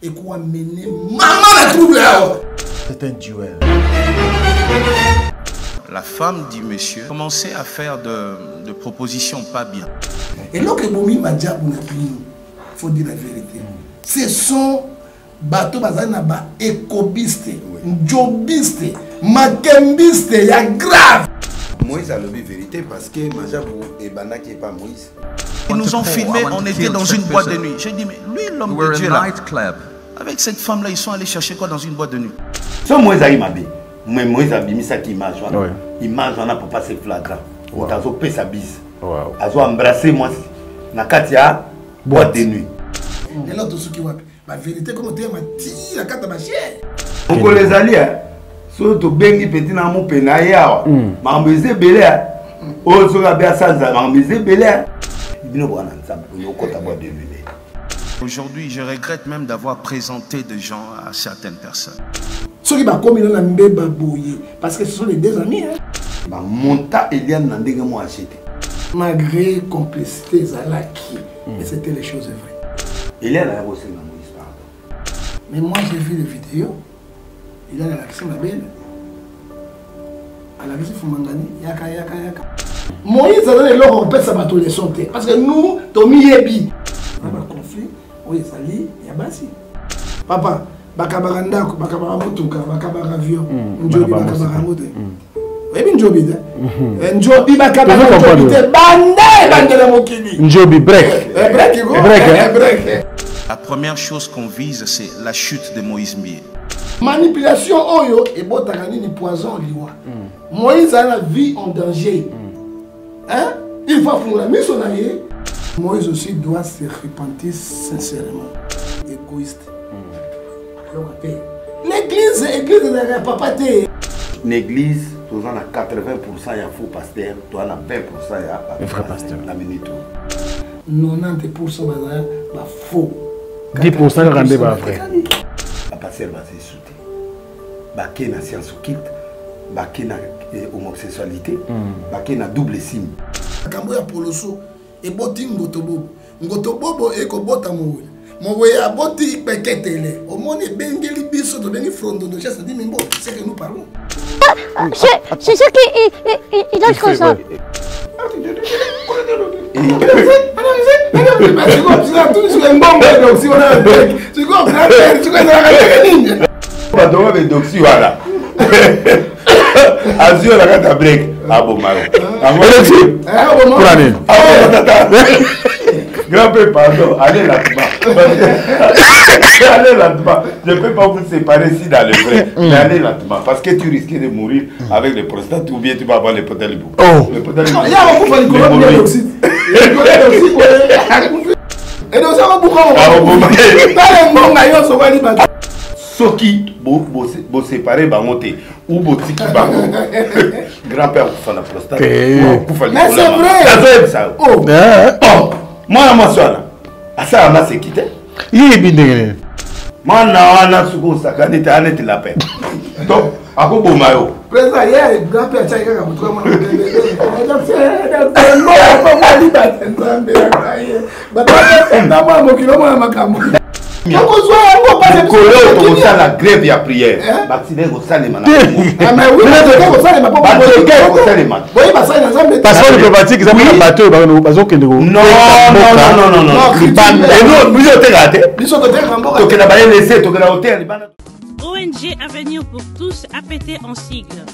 et qu'on a mené maman la trouble là. C'est un duel. La femme du monsieur commençait à faire de propositions pas bien. Et là que Bomi m'a dit, il faut dire la vérité. Ce sont bateaux bazana écobistes, jobistes, makembistes, il y a grave. Moïse a le vérité parce que Majabou et Banaki n'est pas Moïse. Ils nous ont filmé, on était dans une boîte de nuit. J'ai dit, mais lui, l'homme de Dieu là, avec cette femme-là, ils sont allés chercher quoi dans une boîte de nuit? So Moïse a imabé, mais Moïse a mis cette image. Image on a pour passer flagrant. On a fait sa bise. On a embrassé moi. Nakatia boîte de nuit. Et là, tout ce qui va, la vérité, comme on dit, ma tia, la carte de ma chienne. Donc les alliés, surtout bengi petit na mo pena yawa. Ma mbeze belé. O so ga bia sanza, ma mbeze belé. Ibino bwana nzambe, on kota boîte de nuit. Aujourd'hui, je regrette même d'avoir présenté des gens à certaines personnes. Ceux qui vont commis dans la mbeba boye, parce que ce sont les deux amis. Ma monta Eliane n'andege moi acheté. Malgré complicité, Zalaki, mais c'était les choses vraies. Eliane a reçu dans Moïse, pardon. Mais moi j'ai vu les vidéos, il a la l'accent la belle. À la visite Fumangani, yaka. Moïse a donné leur repère sa bateau de santé. Parce que nous, Tommy Yebi, on a un conflit, oui, ça lit, il y a bassi. Papa, Bakabarandako, Bakabaramotuka, Bakabaravion, Njobi, Bakabaramote. Oui, Njobi, Njobi, Bakabaramote, Bande, Mokili. Njobi, break. Break. La première chose qu'on vise, c'est la chute de Moïse Mbié. Manipulation, oyo, et botakani ni poison, liwa. Moïse a la vie en danger. Hein? Il va pour la mise en arrière. Moïse aussi doit se repentir sincèrement. Égoïste. L'église n'est pas pâté. L'église, tu as 80% de faux pasteurs, tu as 20% de vrai pasteur. La minute. 90% de faux. 10% de rendez-vous après. La pasteur va se souter. Baké na science quitte, baké na homosexualité, baké na double signe. Kambo ya poloso e boti ngotobobo. Ngotobobo e ko bota mowe. Mowe ya boti peketele. Omoni bengeli biso to bengi frondo de chasse dit mimbo, c'est que nous parlons. C'est ça qu'il a comme ça. Badonga be doxy wala. Azio la kata break. Abo maro. Grand-père, pardon, allez là-bas. Allez là-bas. Je ne peux pas vous séparer ici dans le vrai. Mais allez là-bas. Parce que tu risques de mourir avec le prostate ou bien tu vas avoir le potel bout. Le potel bout. Il y a un coup de l'oxyde. Et donc ça va beaucoup. Soki, bo séparer bangote ou bo tiki bango. Grand-père pour la prostate. Mais c'est vrai. Oh, moi sois asa ma sekite. Il Moi na suko sakane te anete la paix. Donc ako bomayo. Président hier grand-père tchaka ka mutwa mwana. La grève et la prière. parce que le pratique, ils ont un bateau, non. ONG Avenir pour tous, APT en sigle.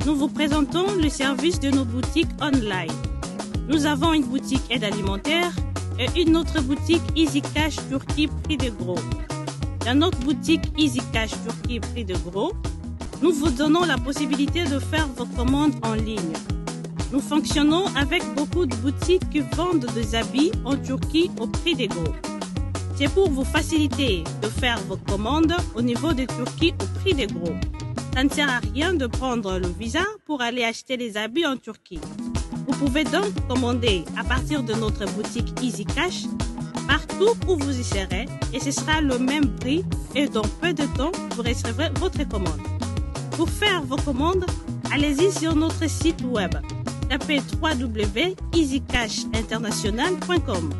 Nous vous présentons le service de nos boutiques online. Nous avons une boutique aide alimentaire et une autre boutique Easy Cash Turquie prix de gros. Dans notre boutique Easy Cash Turquie prix de gros, nous vous donnons la possibilité de faire vos commandes en ligne. Nous fonctionnons avec beaucoup de boutiques qui vendent des habits en Turquie au prix de gros. C'est pour vous faciliter de faire vos commandes au niveau de Turquie au prix de gros. Ça ne sert à rien de prendre le visa pour aller acheter les habits en Turquie. Vous pouvez donc commander à partir de notre boutique Easy Cash partout où vous y serez et ce sera le même prix et dans peu de temps vous recevrez votre commande. Pour faire vos commandes, allez-y sur notre site web. Tapez www.easycashinternational.com.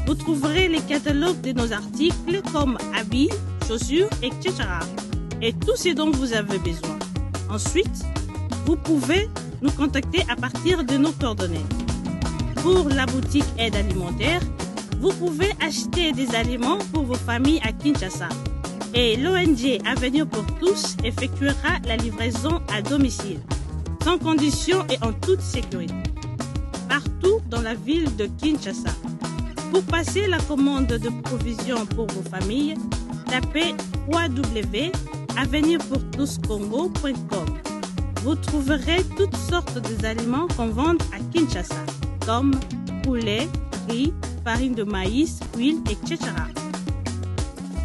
Vous trouverez les catalogues de nos articles comme habits, chaussures, etc. Et tout ce dont vous avez besoin. Ensuite, vous pouvez nous contacter à partir de nos coordonnées. Pour la boutique aide alimentaire, vous pouvez acheter des aliments pour vos familles à Kinshasa. Et l'ONG Avenir pour tous effectuera la livraison à domicile, sans condition et en toute sécurité, partout dans la ville de Kinshasa. Pour passer la commande de provisions pour vos familles, tapez www.avenirpourtouscongo.com. Vous trouverez toutes sortes d'aliments qu'on vend à Kinshasa, comme poulet, riz, farine de maïs, huile, etc.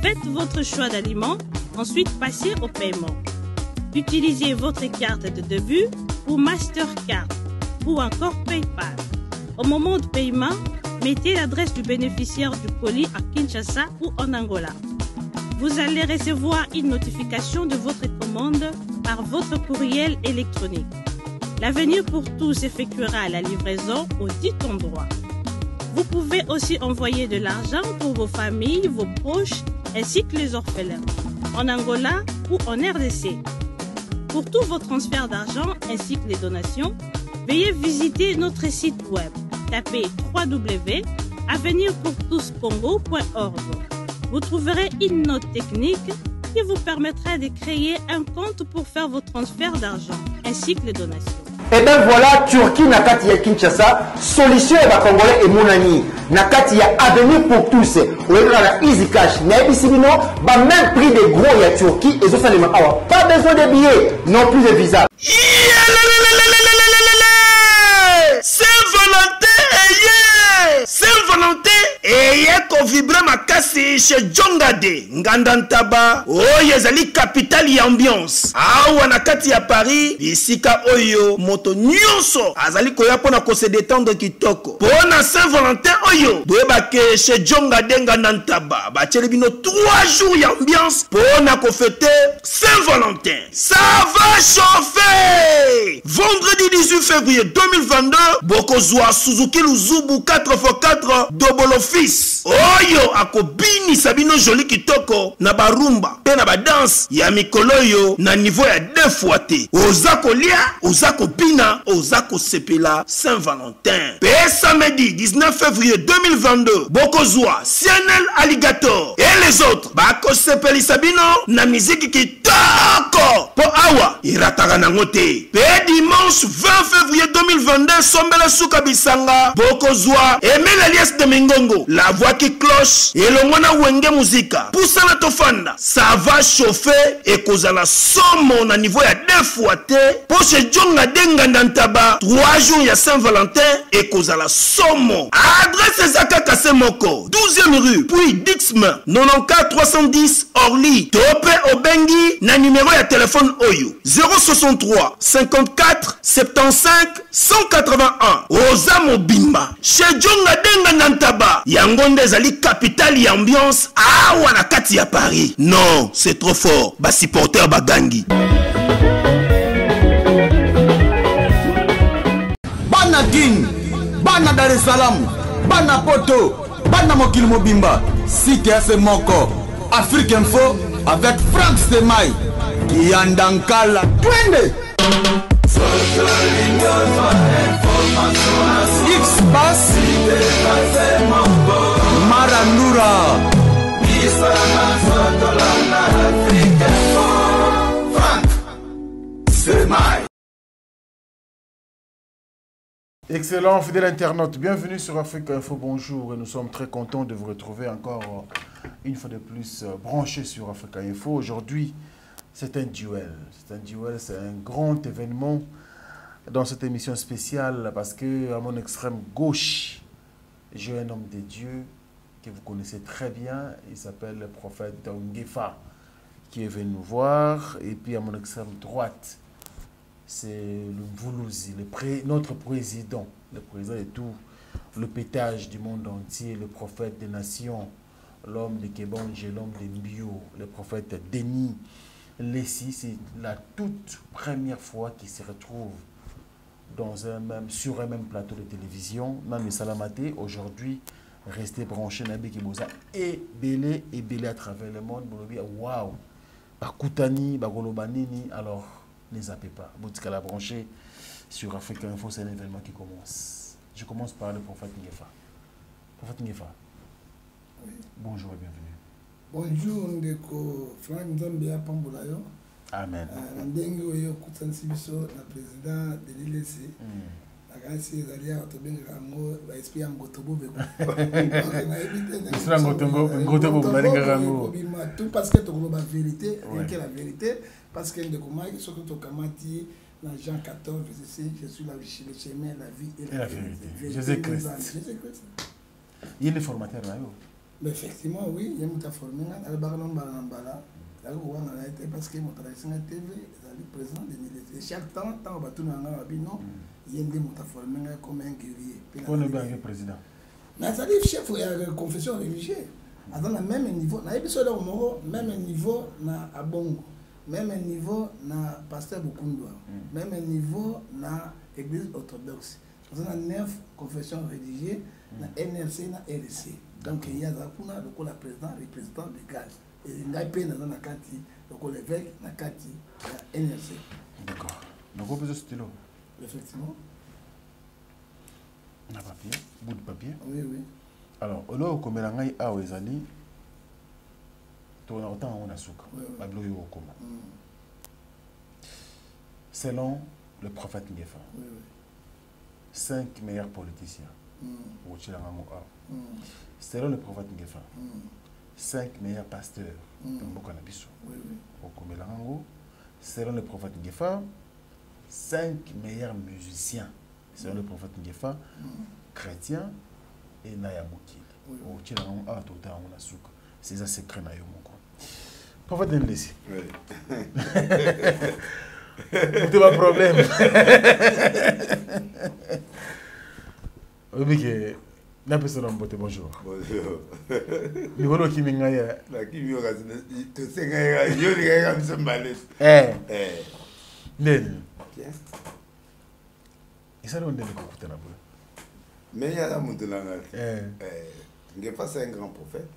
Faites votre choix d'aliments, ensuite passez au paiement. Utilisez votre carte de début ou Mastercard ou encore PayPal. Au moment de paiement, mettez l'adresse du bénéficiaire du colis à Kinshasa ou en Angola. Vous allez recevoir une notification de votre commande par votre courriel électronique. L'Avenir pour tous effectuera la livraison au dit endroit. Vous pouvez aussi envoyer de l'argent pour vos familles, vos proches, ainsi que les orphelins, en Angola ou en RDC. Pour tous vos transferts d'argent ainsi que les donations, veuillez visiter notre site web. Tapez www.avenirpourtouscongo.org. Vous trouverez une note technique qui vous permettra de créer un compte pour faire vos transferts d'argent ainsi que les donations. Et bien voilà, Turquie nakati ya Kinshasa, solution et Congolais et Mounani. Nakati ya Avenir pour tous. On est dans la Easy Cash. Naibisibino, bah même prix des gros ya Turquie et ça les awa. Pas besoin de billets, non plus de visa. Saint-Valentin eye ko vibre makasi chez Jongade Ngandantaba oyo ezali capitale ya ambiance awa na kati ya Paris isika oyo moto nyonso azali koya pona ko se détendre kitoko pona Saint-Valentin oyo boyebake chez Jongade Ngandantaba bacheli bino 3 jours ya ambiance pona ko fêter Saint-Valentin. Ça va chauffer. Vendredi 18 février 2022 bokozwa Suzuki Luzubu 4x4 double office oyo akobini sabino joli kitoko na barumba pe na badance ya mikolo yo na niveau ya 2 fois te oza kolia oza kopina oza kosepela Saint-Valentin pe samedi 19 février 2022 bokozwa Cianel Alligator et les autres bakosepeli sabino na musique kitoko po awa irataka nango te pe dimanche 20 février 2022 sombela suka bisanga bokozwa Emile Alias de Mingongo, la voix qui cloche et le mona wenge musica. Poussa na tofanda, ça va chauffer et cause la somme à niveau à 2 fois te. Pour ce Djonga Denga Nantaba, 3 jours il y a Saint-Valentin et cause la somme. Adresse Zaka Kasemoko, 12e rue, puis Dixme, 94 310 Orly. Topé Obengi, na numéro de téléphone Oyo, 063 54 75 181. Oza Mobimba, chez Djonga Denga Nantaba, Yangonde zali capitale y ambiance awa na kati ya Paris. Non, c'est trop fort. Ba supporter bagangi. Bana King, Bana Dar es Salaam, Bana Poto, Bana Mokil Mobimba, CTF Moko, Afrique Info avec Frank Semai, Yandankala, Twende. X-Bass Marandura Frank Semai. Excellent, fidèle internaute, bienvenue sur Afrique Info, bonjour et nous sommes très contents de vous retrouver encore une fois de plus branchés sur Afrique Info. Aujourd'hui, c'est un duel, c'est un grand événement dans cette émission spéciale parce que à mon extrême gauche, j'ai un homme de Dieu que vous connaissez très bien, il s'appelle le prophète Ngefa qui est venu nous voir, et puis à mon extrême droite, c'est le Mvuluzi, notre président, le président de tout le pétage du monde entier, le prophète des nations, l'homme de Kebonge, l'homme de Mbio, le prophète Denis Lessi. C'est la toute première fois qu'il se retrouve sur un même plateau de télévision. Nami Salamate, aujourd'hui, restez branchés na biki boza et belé à travers le monde bolobi waouh bakutani bakoloba nini alors ne zappez pas botika la branché sur Africa Info, c'est un événement qui commence. Je commence par le prophète Ngefa. Prophète Ngefa. Oui. Bonjour et bienvenue. Bonjour ndeko Frank Nzambia Pambolayo. Amen. Ndengi oyo kutsansibiso na président de l'ILC. Akasi zalia otobenga ngo ba espia ngotobo beko. Isra ngotobo balinga rango. Tout parce que to la vérité, rien que la vérité parce que ndeko mai soko to kamati dans Jean 14, verset 6, je suis le chemin, la vie et la vérité. Jésus-Christ. Il est formateur là. Effectivement, oui, il y a un formé. Parce que mon travail sur la TV, le président de l'Élysée. Chaque temps, on va tout le monde il y a un formé comme un guerrier. On est bien président. Mais ça dit chef de la confession religieuse. Dans le même niveau, même niveau à Bongo. Même niveau na pasteur Bukundwa, même niveau na église orthodoxe. Nous avons 9 confessions religieuses, na NRC, na RC. Donc il y a la président, représentant légal. Et il y a dans la Kati, l'évêque, na Kati, la NRC. D'accord. Donc on peut ce stylo. Effectivement. Un papier, bout de papier. Oui, oui. Alors, on a comme l'angai a Wezali. Selon le prophète Ngefa, 5 meilleurs politiciens. Selon le prophète Ngefa, 5 meilleurs pasteurs. Selon le prophète Ngefa, 5 meilleurs musiciens. Selon le prophète Ngefa, chrétiens et Nayamukil. C'est un secret na yo moko. Prophète Nlesi. Oui. C'est pas problème. Oui que na personne mbote bonjour. Bonjour. Ni wolo kiminga ya. La kimio ka to senga ya yo ni ka msembale. Nen. Isa ndo ndele ko kutana bo. Mais ya la mutulanga. Ngefa c'est un grand prophète.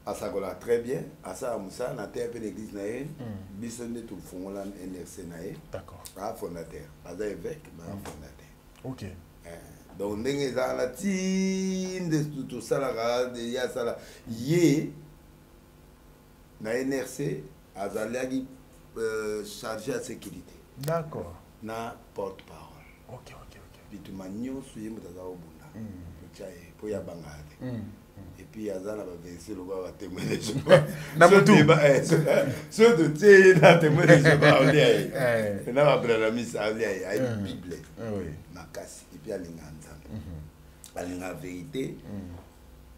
Asagola très bien, Asa Moussa, na terre de l'église naé, bisonné tout fongolan NRC naé. D'accord. Un fondateur, Asa évêque, mais un fondateur. OK. Donc ndenge za la tine de tout ça la de ya sala yé na NRC azaliagi chargé à sécurité. D'accord. Na porte-parole. OK. Bitumanyo suye mutaza obunda. Puchaye po ya bangade. Et puis Azala va verser le roi à témoin de Jéhovah. Ceux de Tché, na témoin de Jéhovah, on dit aïe. Et là, après la mise, on dit aïe, aïe, Bible. Makasi. Et puis, alinga nzambe. Alinga vérité.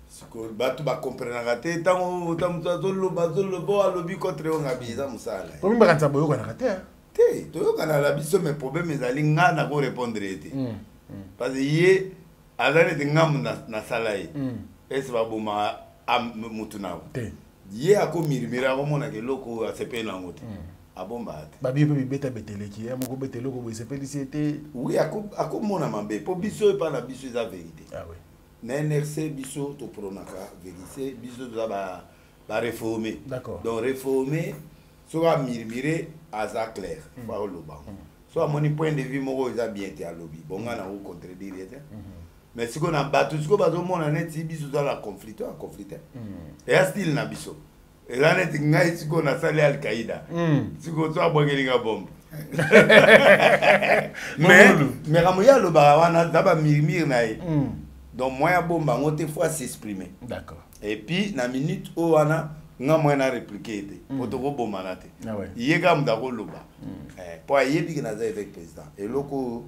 Si que batu ba comprendre raté, tant zolo bo alobi contre on abiza musala. Comme ba kanza boyo kana raté. Té, to kana la biso mes problèmes alinga na ko répondre été. Parce que yé azale de ngam na sala yi. Est-ce que vous avez mutuna? Yé a commis mira au monde que loko a sepé na ngote. A bomba. Babi peut beta betele qui a mon betele ko se féliciter. Oui, a comme mon amambé. Pour biso pas la biso la vérité. Ah oui. Na NRC biso to pronaka vérité biso ba réformer. D'accord. Donc réformer soit mirmire à ça clair. Pas le banc. Soit mon point de vue mo za bien té à lobby. Bon nga na ko contredire. Mais si on a battu, si on a battu, on a conflit. Et à style na biso. Et là, si on a salé Al-Qaïda, si on a bogué une bombe. Mais ramoya le barawana d'aba mirmir naï. Donc moi ya bomba, on te fois s'exprimer. D'accord. Et puis na minute où on a nga moi na répliquer te. Otoko bomba na te. Ah ouais. Yega mdako loba. Pour yebi que na za avec président. Et loko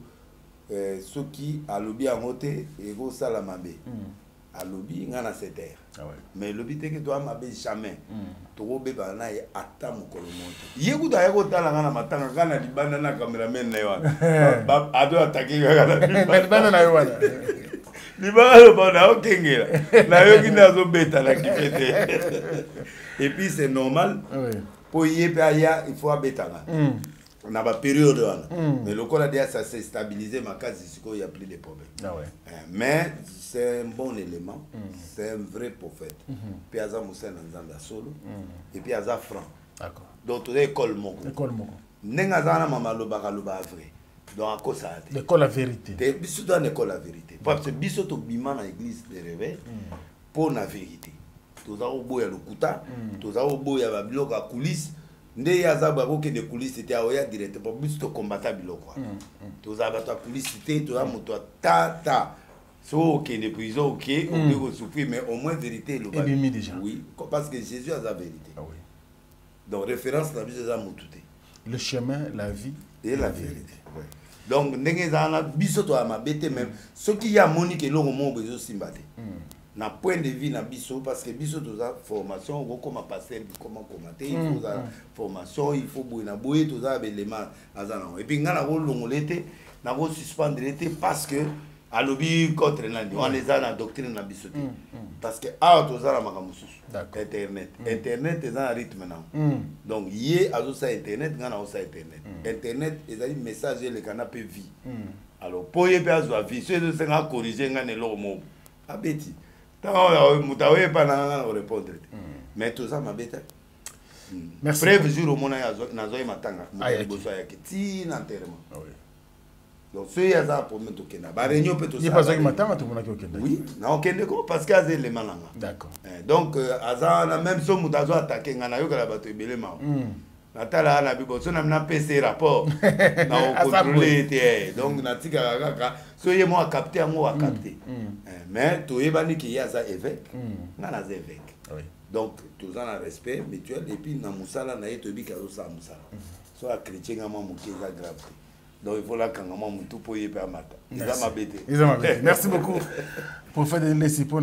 ceux qui a lobby à monter et go salamabé a lobby ngana cette terre mais lobby te que toi mabé jamais to go be bana ya ata mukolo monte yego da yego tala ngana matanga kana libanda na cameraman na yawa ado attaquer ngana libanda na yawa libanda bana okengela na yo kina zo beta la kifete et puis c'est normal pour y ya il faut abetanga On a pas période. Mais le col a déjà ça s'est stabilisé, ma case ici, il n'y a plus de problèmes. Ah ouais. Mais c'est un bon élément, c'est un vrai prophète. Puis il y a Moussa Nanzanda solo, et puis il y a franc. D'accord. Donc tu es école moko. École moko. Nengazana mama loba vrai. Donc à cause ça. L'école la vérité. T'es biso dans l'école la vérité. Parce que biso to bima na église de réveil pour la vérité. Toza oboya lokuta, toza oboya ba biloko a coulisse. Nde yaza ba ko ke de coulisse c'était oya directement biso to combattre biloko. Toza ba to coulisse c'était toza moto ta. So ok de prison ok, on peut souffrir mais au moins vérité le bas. Et déjà. Oui, parce que Jésus a la vérité. Ah oui. Donc référence na biso za motuté. Le chemin, la vie et la vérité. Ouais. Donc, n'engagez biso to amabete même ce qui y a monique et l'homme mon besoin simbate. Na point de vue na biso parce que biso to za formation comment passer comment commenter il faut la formation il faut boire na boire to za élément azana et puis ngana ko longolete na ko suspendre l'été parce que à lobby contre nani on les a na doctrine na biso parce que a to za la makamusu internet est en rythme maintenant donc hier azo ça internet ngana o ça internet et ali message le canapé vie alors pour y pe azo vie c'est de ça corriger ngane lo mo abeti tant mutawe pa na répondre mais tout ça ma bête merci bref jour au mona na zo matanga boso ya kiti na enterrement donc ce y a ça pour me toquer na ba réunion peut tout ça. Il pas ça qui m'attend tout mon okende. Oui, na okende ko parce que azé les malanga. D'accord. Donc aza na même so mutazo attaquer ngana yo kala bato ebele ma. Na tala na bibo so na na PC rapport na contrôler té. Donc na tika kaka so ye mo a capter mo a capter. Mais to yebani ki ya za évêque. Ngana za évêque. Oui. Donc tous en respect mutuel et puis na musala na yeto bi ka zo sa musala. So a chrétien ngama mo ki za grave. Donc il faut la kangama mutu pour y faire matin. Merci beaucoup. Pour faire des laisser pour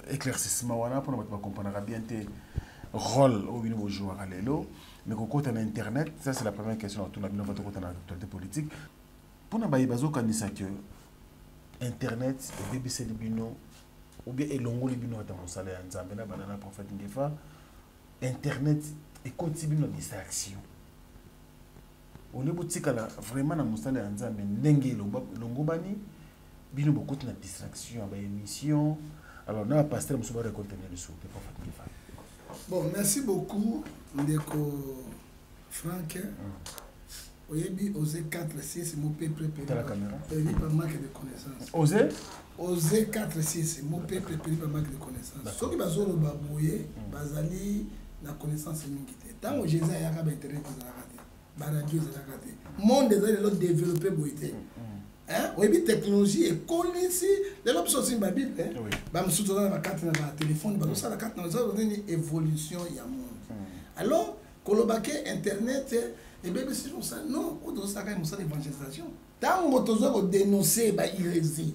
éclaircissement voilà pour nous comprendre bien tes rôles au niveau joueur à l'élo mais côté na internet ça c'est la première question autour de notre côté dans l'actualité politique pour na bazo kanisa que internet et BBC libino ou bien elongo libino dans mon salaire nzambe na banana prophète ngefa internet et continue nos distractions. On est vraiment dans mon salaire en mais n'engue l'ongobani bino beaucoup de distraction à émission alors on a pasteur monsieur va contenir le sous bon merci beaucoup ndeko Franck oyebi osé 4 6 mon peuple préparé la caméra par manque de connaissances osé 4 6 mon peuple préparé par manque de connaissances ceux qui bazolo baboye bazali na connaissance mingi tant que Jésus a ka internet la radio le monde est développé boité hein oui technologie et ici les options sur ma bible hein ba msuto dans la carte na téléphone ba ça la carte na une évolution il y a monde alors kolobake internet et bien si on ça non on doit ça quand même ça l'évangélisation tant on doit dénoncer ba hérésie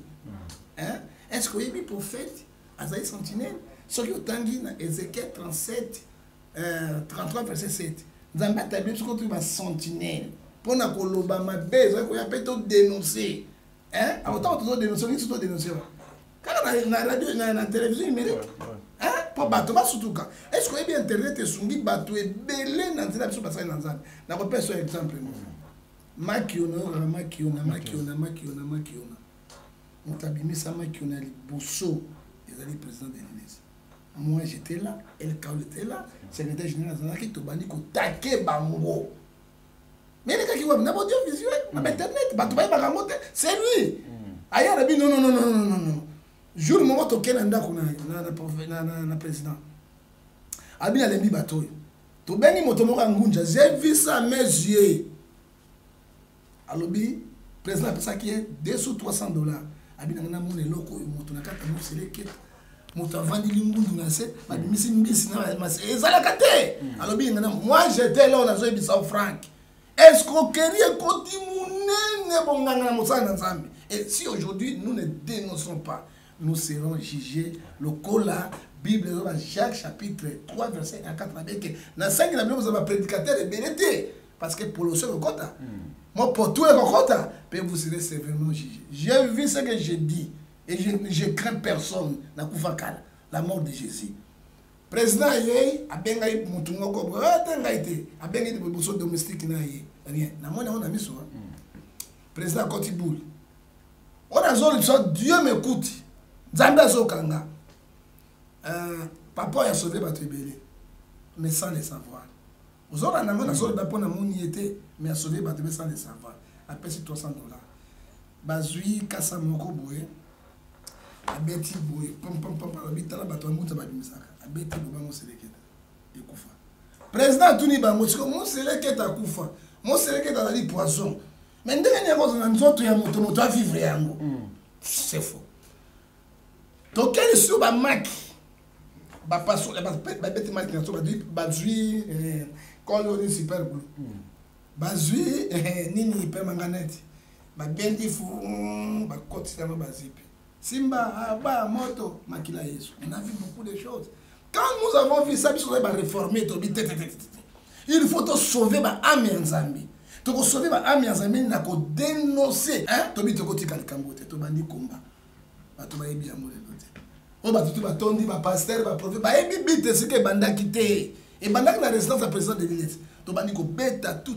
hein est-ce que oui prophète Asaïe sentinelle ce qui tangi na Ézéchiel 37 33 verset 7 Zamba tabi ce que tu vas sentinelle pour na koloba ma besoin ko ya peut dénoncer hein autant tu dois dénoncer ni tu dois dénoncer quand na radio na télévision numérique hein pour bato ba surtout quand est-ce que bien internet et sungi bato e belé na nzela biso basali na nzambe na ko pesa exemple makiona mutabimisa makiona liboso ezali président de l'église. Moi j'étais là, El Kaoul était là, secrétaire général Zanaki Tobani ko taqué bango. Mais les gars qui voient n'importe audiovisuel, internet, Batoubaï Bagamote, c'est lui. Ailleurs Rabi non. Jour moment toqué nanda kuna na président. Abi na lembi bateau. Tobani motomoka ngunja, j'ai vu ça à mes yeux. Alobi président a ça qui est 200 ou 300 $. Abi na mon eloko moto na kata mo seleke. Moto vandi lingundu na se ba bimisi mbisi na mas ezala kate alobi ngana moi j'étais là on a joué bisa franc escroquerie koti munene bonganga na mosana nzambe et si aujourd'hui nous ne dénonçons pas nous serons jugés le cola Bible dans Jacques chapitre 3 verset 4 avec na 5 na bible za prédicateur et bénété parce que pour le seul kota moi pour tout le kota puis vous serez sévèrement jugés. J'ai vu ce que j'ai dit. Et je crains personne, la mort de Jésus. président yé a benga yi mutungo ko tenga ite a benga yi boso domestique na yé rien na mona on a mis so président Kotiboul on a zone so Dieu m'écoute Zanda Zokanga papa a sauvé votre bébé mais sans le savoir vous aurez un amant sur le pont à mon était mais a sauvé votre bébé sans le savoir à payer $300 bazui kasa moko boye abeti boye pom pom pom abitala bato amuta babimisaka abeti boba mo seleketa ekufa président tuni bango siko mo seleketa kufa mo seleketa ali poison mais ndenge nyako na nzoto ya moto a vivre yango c'est faux donc quel sur ba maki ba passo ba beti maki na so ba zui quand on est super bleu bazui nini pe manganeti ba bendi fu ba koti na ba zipi simba ba moto makila yesu on a vu beaucoup de choses quand nous avons vu ça bisou ba réformer to bi il faut to sauver ba âme nzambi to sauver ba âme nzambi na ko dénoncer hein to bi to ko tikali kambote to bandi komba ba to ba yebi amole lote o ba to ba tondi ba pasteur ba prophète ba yebi bite ce que banda kité et banda na résidence à président de l'Église to bandi ko beta tout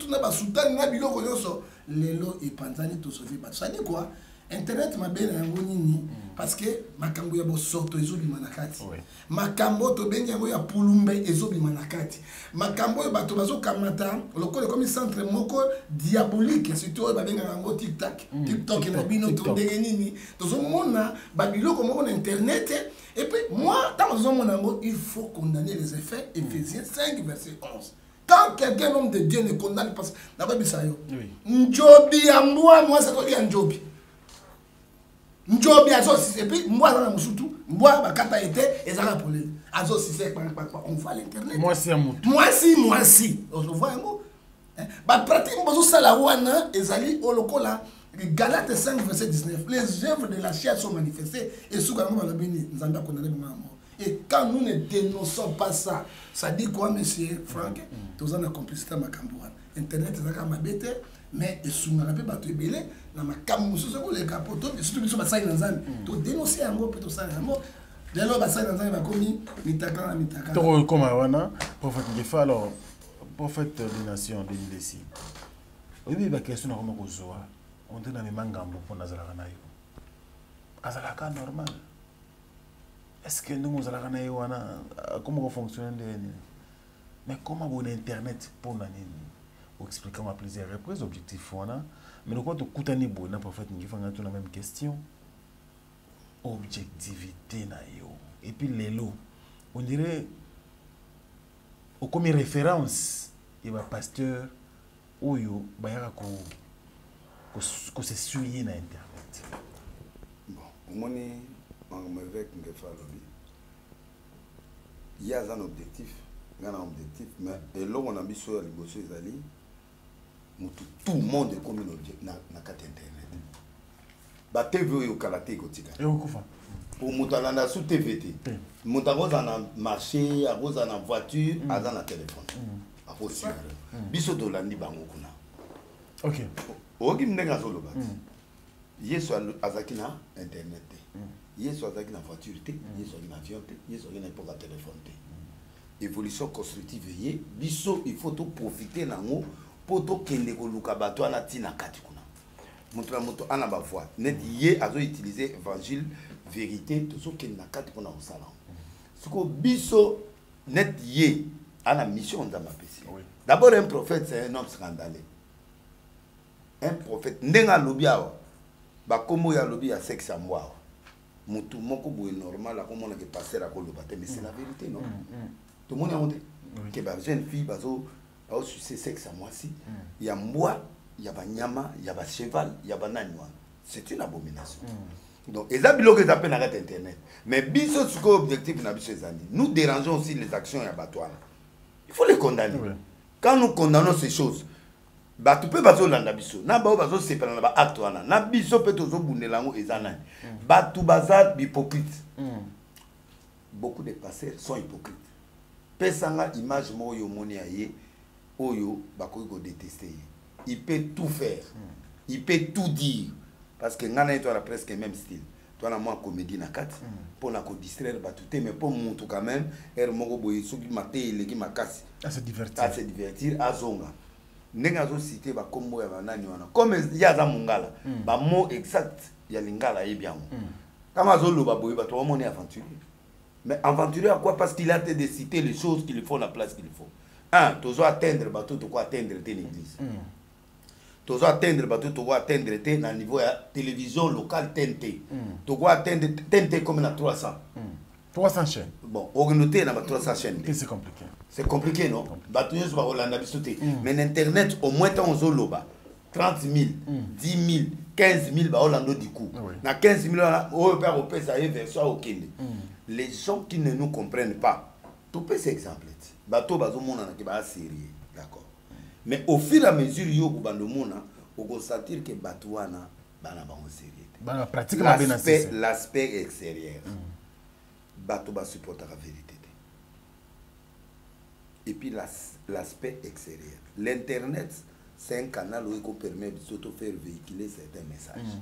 na ba sultan na biloko yoso lelo et panzani to sauver ba ça dit quoi internet ma belle yango nini parce que makambo ya bosoto ezobi manakati makambo to bengi yango ya pulumbe ezobi manakati makambo ya bato bazo kamata lokole comme centre moko diabolique surtout ba benga yango TikTok na bino to ndenge nini to zo mona ba biloko moko na internet et puis moi dans zo mona yango il faut condamner les effets Éphésiens 5 verset 11. Quand quelqu'un homme de Dieu ne condamne pas d'abord bisayo njobi ya moi ça to ya njobi Njobi azo si et puis moi dans musutu moi bakata était ezala pour les azo si c'est on voit l'internet moi si on voit un mot ba pratique bozo sala wana ezali olokola Galates 5 verset 19 les œuvres de la chair sont manifestées et sougango balabini nzamba condamné mama et quand nous ne dénonçons pas ça ça dit quoi monsieur Franck tous en complicité makambo internet ezaka mabete mais esunga pe bato ebele na makambo so ko le capoto surtout biso ba sai na nzambe to dénoncer yango pe to ça yango lelo ba sai na nzambe ba komi mitaka na mitaka to koma wana prophète Ngefa alors prophète des nations de l'Indesi oui ba question na ko zoa on te na mangambo pour nazala na yo azalaka normal est-ce que nous azalaka na yo wana comment fonctionne mais comment bon internet pour nani pour expliquer à plusieurs reprises objectif voilà mais le quoi de koutani bon na prophète Ngefa ngatu la même question objectivité na yo et puis lelo on dirait au comme référence et ba pasteur oyo ba yaka ko se suyer na internet bon moni on avec Ngefa lobby il y a un objectif mais et là on a mis sur les bosses ali tout le monde est comme un objet na carte internet ba TV yo kalate ko tika et okufa pour mutalanda sous TVT mutagoza na marché agoza na voiture aza na téléphone akosi biso dolandi bango kuna OK ogi mnenga solo ba yeso azaki na internet yeso azaki na voiture te yeso azaki na avion te yeso azaki na pour téléphone te évolution constructive yé biso il faut tout profiter nango poto kende ko luka bato ana tina kati kuna moto ana ba voix net yé azo utiliser évangile vérité to so kende na kati pona au salon siko biso net yé ana mission dans ma PC d'abord un prophète c'est un homme scandaleux un prophète ndenga lobiawa ba komo ya lobi ya sexe à moi mutu moko boye normal akomona ke passer à koloba te mais c'est la vérité non tout le monde a monté que ba jeune fille bazo au succès sexe à moi si il y a moi il y a ba nyama il y a ba cheval il y a ba nanwa c'est une abomination donc et ça bilo que ça peut n'arrêter internet mais biso ce objectif na biso ezandi nous dérangeons aussi les actions ya batwana il faut les condamner quand nous condamnons ces choses bah tu peux bazo landa biso na ba bazo sepela na ba acte wana na biso pe tozo bundelango ezana ba tu bazat hypocrite beaucoup de pasteurs sont hypocrites pesanga image mo yo moni aye oyo bakoki ko détester il peut tout faire il peut tout dire parce que ngana eto la presque même style toi na moi comédie na kati pour na ko distraire ba tout mais pour monter quand même er moko boye soki maté leki makasi à se divertir à zonga nenga zo citer ba kombo ya banani wana comme ya za mongala ba mot exact ya lingala ye bien kama zo lo ba boye ba to mon aventurier mais aventurier à quoi parce qu'il a de citer les choses qu'il faut la place qu'il faut tu dois atteindre ba tout quoi atteindre tes l'église tu dois atteindre bateau, tu dois atteindre na niveau de télévision locale TNT. Tu dois atteindre TNT comme na 300. 300 chaînes. Bon, on note na 300 chaînes. C'est compliqué. C'est compliqué, non? Bateau sur Hollande bisoté. Mais internet au moins ton zoloba 30 000, 10 000, 15 000 ba Hollande du coup. Na 15 000 au père au père ça y est version au Kenya. Les gens qui ne nous comprennent pas. Tu peux ces exemples. Bateau bazo mona na ki ba série. D'accord. Mais au fur et à mesure yo bandomona on constater que batouana bana ba en série pratiquement l'aspect extérieur bateau ba supporter la vérité et puis l'aspect extérieur l'internet c'est un canal où il permet de s'auto faire véhiculer certains messages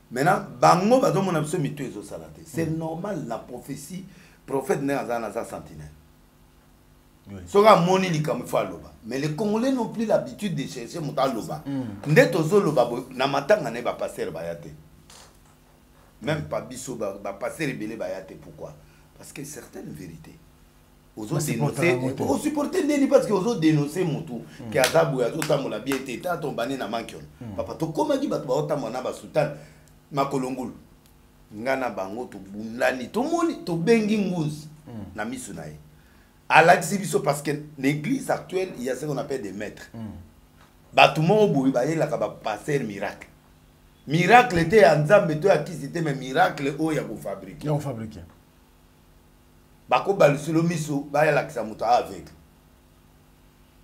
maintenant bango bazo mona biso mito ezo salate c'est normal la prophétie prophète né azana za sentinelle. Sera moni li comme faut loba mais les Congolais n'ont plus l'habitude de chercher muta loba ndeto zo loba na matanga ne ba passer bayate même pas biso ba passer rebelle bayate pourquoi parce que certaines vérités aux autres dénoncer aux supporter neni parce que aux autres dénoncer mutu que azabu ya zotambola bien teta tombane na mankion papa to koma ki bato ba otamona ba sultan makolongulu ngana bango to bundani to moni to bengi nguzi na misu na ye à l'exhibition parce que l'église actuelle il y a ce qu'on appelle des maîtres bâtiment au bout il y a passer miracle miracle était en Zambie toi qui c'était mais miracle où il y a pour fabriquer bako balusilo miso ba ya la kisamuta avec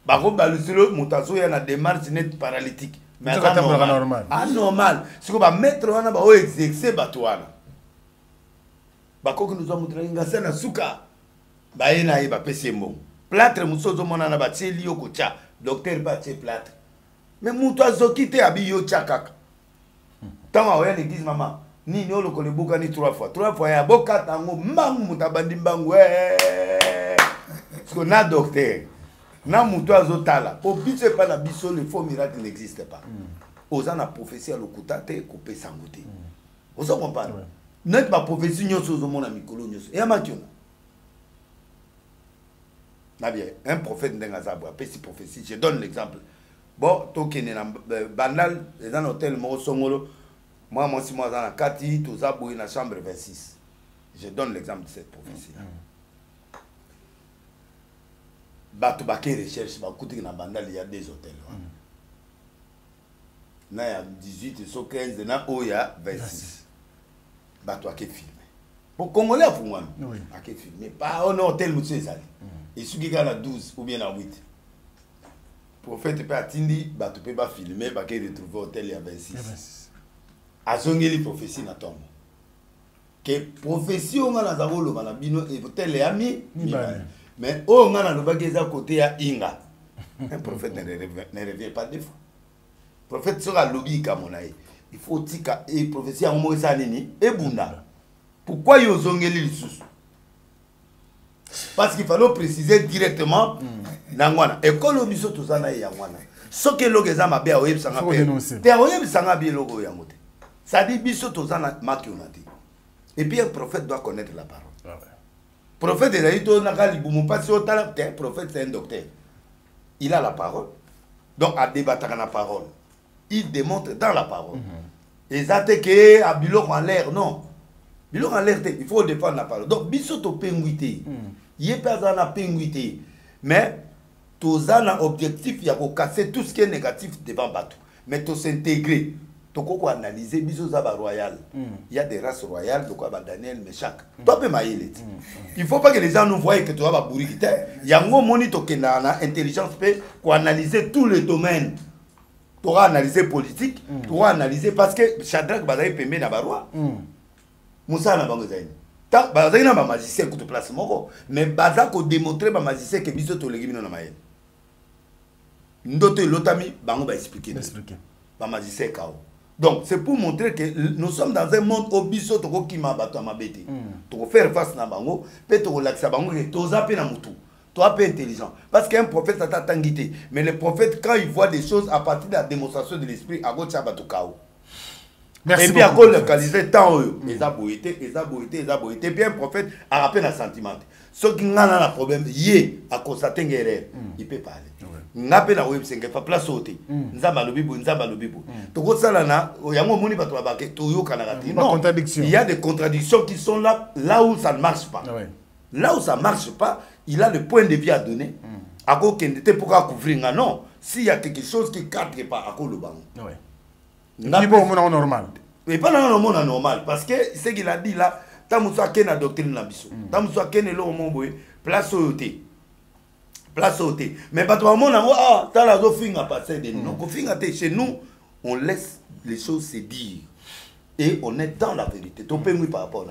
bako balusilo mutazo ya na démarche net paralytique mais normal anormal c'est quoi maître wana ba o exercer batwana bako que nous avons montré ngasa na suka baena ye ba pesembo plâtre musozo mona na ba teli yo kocha docteur ba tche plâtre mais muto azokite abi yo chakaka tama oya l'église maman ni no lo kolebuka ni 3 fois ya boka tango mbangu mutabandi mbangu parce que na docteur na muto azotala obise pas na biso le faux miracle n'existe pas oza na prophétie lokuta te couper sangote ozo comprendre net ba prophétie nyoso zo mona mikolo nyoso ya makiona un prophète n'engazabou après si prophétie je donne l'exemple bon tokene na banal dans l'hôtel mo songolo moi si moi dans la kati to zabou na chambre 26 je donne l'exemple de cette prophétie bato baké recherche ba kuti na banal il y a des hôtels na ya 18 so 15 na oya 26 bato aké filmer pour congolais a fumwana aké filmer pas on hôtel monsieur ezali et ce qui a 12 ou bien à 8. Prophète peut atteindre, tu peux pas filmer, tu peux retrouver l'hôtel il y a 26. A zongeli prophétie na tombe. Que prophétie on a na zabolo na bino et hôtel est ami mais on a na bageza côté à Inga. Un prophète ne revient pas deux fois. Prophète sera lobby comme on a. Il faut tika et prophétie en mo ça nini et bunda. Pourquoi yo zongeli lisusu? Parce qu'il fallait préciser directement nangwana ekolo biso tozana yangwana soke logeza mabe oyeb sanga pe te oyeb sanga bi logo yangote ça dit biso tozana makionati et puis un prophète doit connaître la parole prophète de laito na kali bumu pasi otala te prophète c'est un docteur il a la parole donc à débattre la parole il démontre dans la parole et ça te que à biloko en l'air non biloko en l'air il faut défendre la parole donc biso to penguité il pas dans la penguité mais tous un objectif il y a casser tout ce qui est négatif devant bateau mais tout s'intégrer to ko analyser biso za ba royal il y a des races royales de quoi ba Daniel Meshach toi peut maïlet il faut pas que les gens nous voient que tu vas ba bourikite yango moni to kenana intelligence peut ko analyser tous les domaines tu vas analyser politique tu vas analyser parce que Shadrach bazai pembe na ba roi Moussa na bango zaini ta bazai na ba magicien ko to place moko mais baza ko démontrer ba magicien que biso to legimino na maïl ndoto lotami bango ba expliquer ba magicien kao Donc, c'est pour montrer que nous sommes dans un monde au biso toko ki mabato mabete. Toko faire face na bango, pe toko laksa bango ke toza pe na mutu. Toi peu intelligent. Parce qu'un prophète ça t'a tanguité. Mais le prophète quand il voit des choses à partir de la démonstration de l'esprit, à gauche ça bato kao. Merci. Et puis à cause localiser tant eux, les aboïtés, puis un prophète a rappelé un sentiment. Ceux qui n'ont pas de problème, à constater une erreur, il peut parler. N'a pas web c'est pas place sauter. Nzamba lobibo. Donc ça là, yango moni bato babake, toyo kanarati. Non, il y a des contradictions qui sont là où ça ne marche pas. Là où ça ne marche pas, il a le point de vue à donner. À quoi qu'il n'était pas couvrir. Non, s'il y a quelque chose qui ne cadre pas, à quoi le banc. Et puis bon, on est normal. Mais pas dans le monde normal. Parce que ce qu'il a dit là, Tamoussa Ken a doctrine la biso. Tamoussa Ken est là au monde, place au thé. Place au thé. Mais pas toi, mon amour, ah, t'as la zofing à passer de nous. Chez nous, on laisse les choses se dire. Et on est dans la vérité. Tu peux par rapport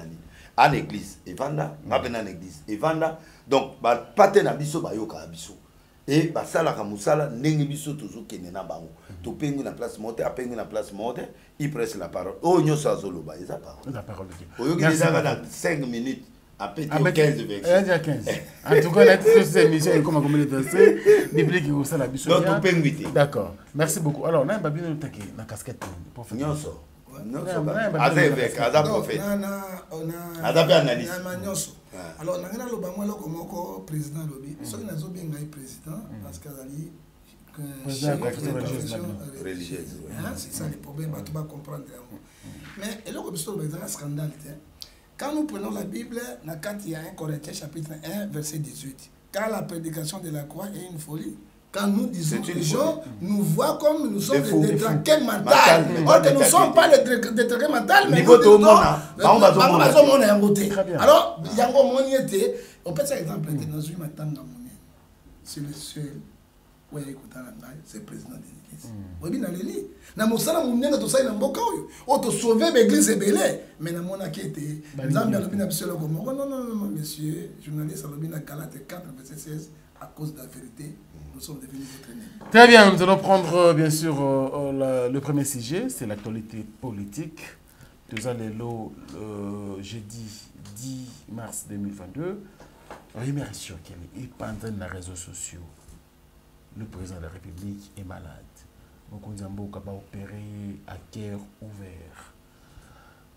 à l'église. Et vanda, ma ben à l'église. Et vanda. Donc, pas ten abiso, ba yoka abiso. Et ça la kamusala nengi biso toujours kenena bango to pengu na place monte a pengu na place monte il presse la parole oh nyo sa zolo ba eza parole la parole de Dieu oh yoki déjà dans 5 minutes après 15 versets 15 en tout cas la cette émission est comme les versets biblique qui ça la biso donc to pengu d'accord merci beaucoup alors na babino taki na casquette pour faire nyoso avec ada prophète ada bien analyse alors nangana lo bango lo komoko président lobi soki nazo benga président parce que ali religieuse c'est ça le problème tu vas comprendre mais et là comme ça c'est un scandale quand nous prenons la Bible na quand il y a 1 Corinthiens chapitre 1 verset 18 car la prédication de la croix est une folie. Quand nous disons que les gens nous voient comme nous sommes des détraqués mentaux, or que nous ne sommes pas des détraqués mentaux, mais nous disons alors, il y a un moment on peut faire exemple, c'est le seul où il y a c'est le président de l'église. Oui, bien, l'église. Dans mon salon, on est dans ça, on a sauvé l'église belé, mais dans mon enquête, non, monsieur, journaliste, à Galate 4, verset 16, à cause de la vérité. Nous sommes devenus votre ennemi. Très bien, nous allons prendre bien sûr le premier sujet, c'est l'actualité politique. Nous allons jeudi 10 mars 2022. Remercions qu'elle est pendant les réseaux sociaux. Le président de la République est malade. Donc on va opérer à cœur ouvert.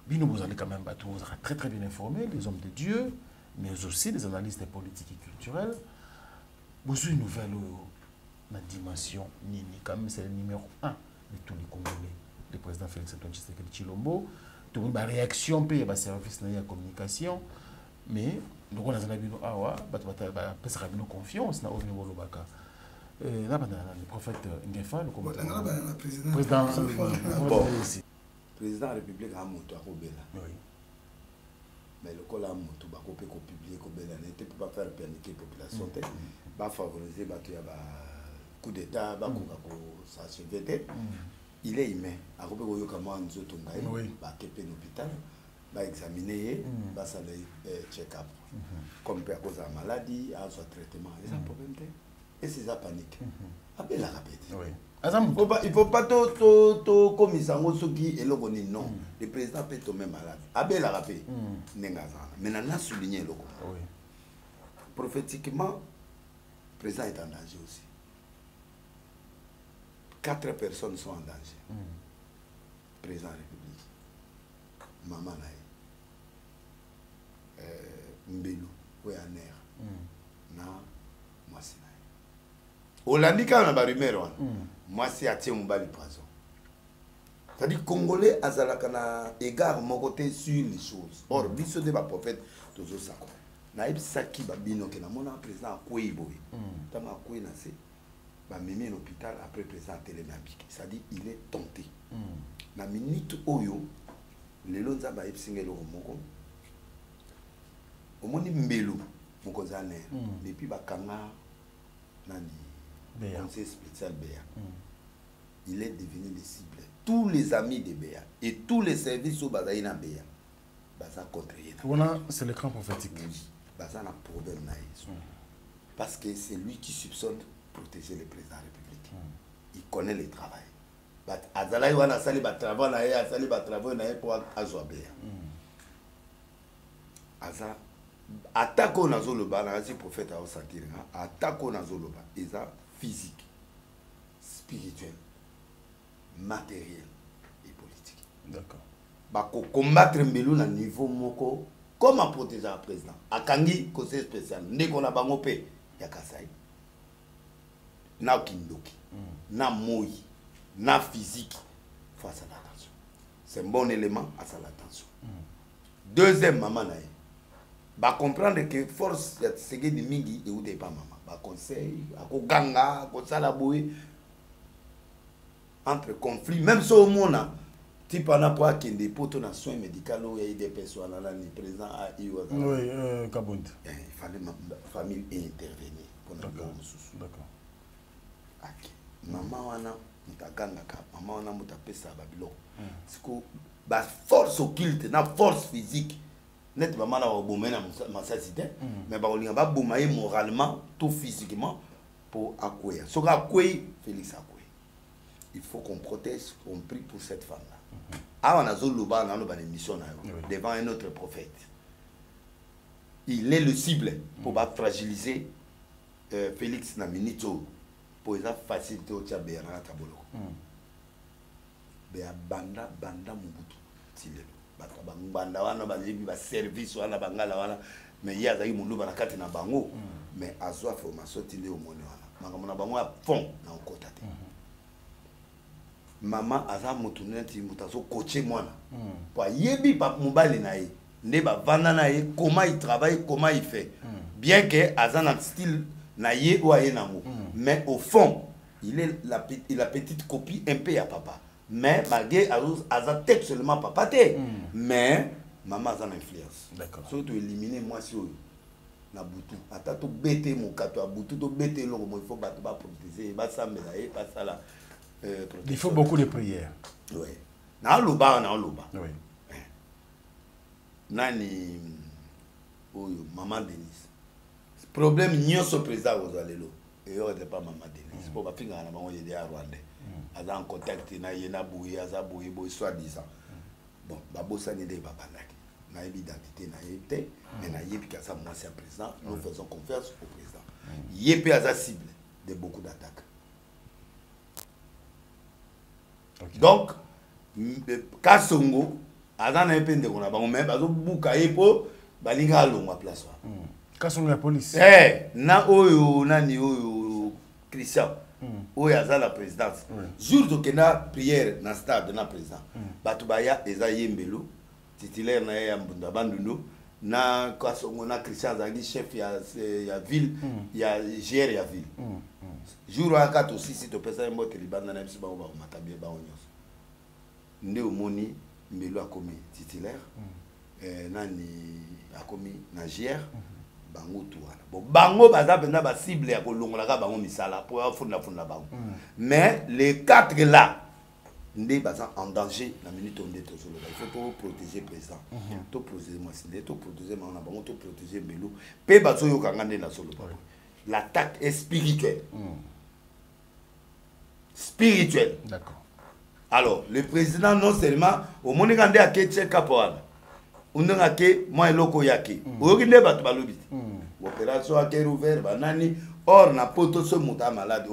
Bino, vous allez quand même vous serez très très bien informés, les hommes de Dieu, mais aussi les analystes politiques et culturels. Vous avez une nouvelle dimension, quand même c'est le numéro 1 de tous les Congolais. Le président Félix Antoine Tshisekedi Tshilombo, tout le monde a réaction, il y a service de communication, mais nous avons confiance dans le prophète Ngefa, le président de la République a monté à Kobela. Mais le col a monté à Kobela, ne peut pas faire paniquer la population. Va favoriser coup d'état ça se fait il est humain à couper au yokamwa nzoto ngai ba kepe l'hôpital ba examiner ba ça check up comme per cause de maladie à son traitement et ça problème et c'est ça panique appelle la rapide il faut pas to comme ça ngosoki eloko ni non le président peut tomber malade appelle la rapide nengaza mais nana souligner eloko prophétiquement le président est en danger aussi. 4 personnes sont en danger. Président de la République. Maman Naï. Mbelu. Ouyaner. Na. Mwasi Naï. Hollandika on a ba rumeur. Mwasi a tiré Mouba le prison. C'est-à-dire Congolais azalaka na égard mon côté sur les choses. Or, biso de ba prophète tozo sako. Naïb Saki Babino qui n'a mon président à Kouiboui. Tant à Koui Nassé, bah mimi l'hôpital après président télématique. Ça dit il est tenté. Na minute oyo, les lonza ba ipsingé le romoko. Au moins mbelu, mon cousin et puis ba kanga nani, conseil spécial Béa. Il est devenu les cibles. Tous les amis de Béa et tous les services au Bazaïna Béa, baza contre yéna. Voilà, c'est l'écran prophétique. Baza un problème parce que c'est lui qui soupçonne protéger le président de la République. Il connaît le travail. azalaki wana asali batravail na ye asali batravail na ye mpo azwa beya aza atako oyo nazoloba nakasi prophète aosentir nga atako oyo nazoloba eza physique spirituel matériel et politique. D'accord. Combattre mbelu na niveau moko comment protéger le président akangi conseil spécial ndeko na bango pe ya Kasai na kindoki na moi na physique face à l'attention c'est un bon élément à ça l'attention. Deuxième maman na ba comprendre que force ya Tshisekedi mingi et ou pas maman ba conseil akoganga ko sala boye entre conflits même si au monde type on a pas qu'il des potes na soins médicaux il y a des personnes là ni présent à oui Kabund il fallait ma famille intervenir pour d'accord OK maman wana mutakanga ka maman wana mutapesa babilo siko ba force occulte na force physique net maman na bomé na masasité mais ba olinga ba bomaye moralement tout physiquement pour accueillir so accueillir Félix accueillir. Il faut qu'on protège, qu'on prie pour cette femme-là. Ah, on a Zoluba, on a une mission devant un autre prophète. Il est le cible pour fragiliser Félix Naminito pour faciliter au Tchabéra Tabolo. Mais banda Mubutu. Banda wana ba service wana bangala wana mais il y a des gens qui ont na bango mais azwa formation tinde au monde wana. Mangama bango à fond na okotate. Maman aza mutuneti mutazo coacher mwana pour yebi pa mobali na ye ne ba vanda na ye comment il travaille comment il fait bien que aza na style na ye ou aye nango mais au fond il est la petite copie un peu à papa mais malgré aza tête seulement papa te mais maman aza na influence d'accord surtout éliminer moi si na butu ata to bete mon kato a butu to bete lo il faut ba protéger ba sambela e pas ça là. Il faut beaucoup de prières. Oui. Na loba. Oui. Nani oyo maman Denise. Problème nyonso président ozalelo. Et yo de pas maman Denise. Pour ba finga na bango yede a Rwanda. Aza en contact na yena bouye aza bouye soi-disant. Bon, ba bossa ni de ba bandaki. Na identité na yete, mais na yebi ka ça moi c'est président. Nous faisons confiance au président. Yepe aza cible de beaucoup d'attaques. Okay. Donc, Kasongo, Azan a un peu de qu'on a pas même parce que Boukaïpo, Balinga a l'homme à place. Kasongo la police. Eh, na oyo nani oyo Christian, oyo Azan la présidence. Jour de Kena prière na stade na président. Batubaya Eza Yembelo, titulaire na ya Mbunda Bandundo, na Kasongo na Christian Zagi chef ya ville, ya GR ya ville. Jour à 4 aussi si tu peux ça mot libana na msiba ba matabie ba onyoso nde omoni mbelo akomi titulaire nani akomi na GR bango tuana bon bango baza benda ba cible ya kolongola ka bango misala pour funda bango mais les quatre là nde baza en danger na minute on est toujours il faut pour protéger président to protéger moi c'est to protéger na bango to protéger mbelo pe bazo yo kanga nde na solo l'attaque est spirituelle. Spirituelle. D'accord. Alors, le président, non seulement, au monde quand il a été caporal, on a été moi et loko yaki. Au lieu de battre balobit. L'opération a été ouverte, banani. Or, n'a pas tout ce mouta malade.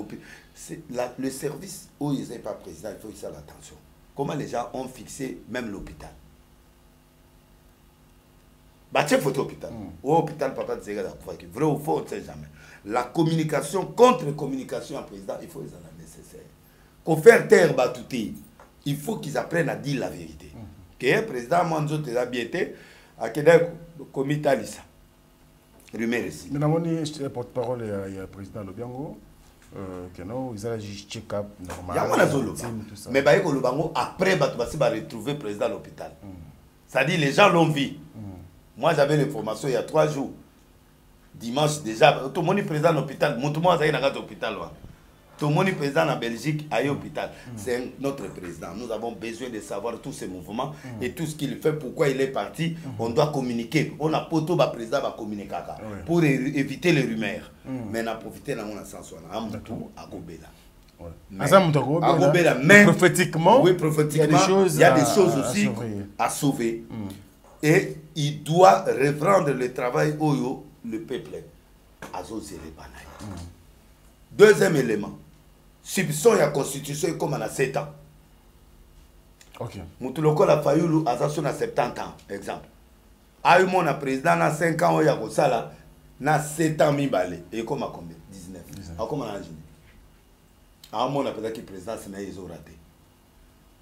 C'est le service où il n'est pas président, il faut faire l'attention. Comment les gens ont fixé même l'hôpital. Bah, tu photo hôpital. Au hôpital, papa, tu sais, vrai ou faux, on ne sait jamais. La communication, contre-communication à président, il faut les en nécessaire. Pour faire taire Batouti, il faut qu'ils apprennent à dire la vérité. Que président Manzo te a bien été, à quel comité Alissa. Rumeur ici. Mais nous avons porte-parole il y a le président Lobiango. Que non, ils ont juste check-up normal. Mais après, ils vont retrouver le président de l'hôpital. C'est-à-dire les gens l'ont vu. Moi, j'avais l'information il y a 3 jours. Dimanche déjà, tout le monde est présent à l'hôpital. Tout le monde est à l'hôpital. Tout le monde est présent en Belgique, à l'hôpital. C'est notre président. Nous avons besoin de savoir tous ces mouvements et tout ce qu'il fait, pourquoi il est parti. On doit communiquer. On a poto le président va communiquer pour éviter les rumeurs. Mais on a profité de mon sens. On a un à Gobela. Mais prophétiquement, oui, prophétiquement, il y a des choses aussi à sauver. Et il doit reprendre le travail où le peuple a osé les bananes. Deuxième élément, substitution la constitution comme on a 7 ans. Moutuloko la Fayoulou a 70 ans, exemple. A eu mon président na 5 ans, il y a ça na 7 ans mi balé. Et comme à combien 19. À comment on a joué? À mon président qui président c'est na ils ont raté.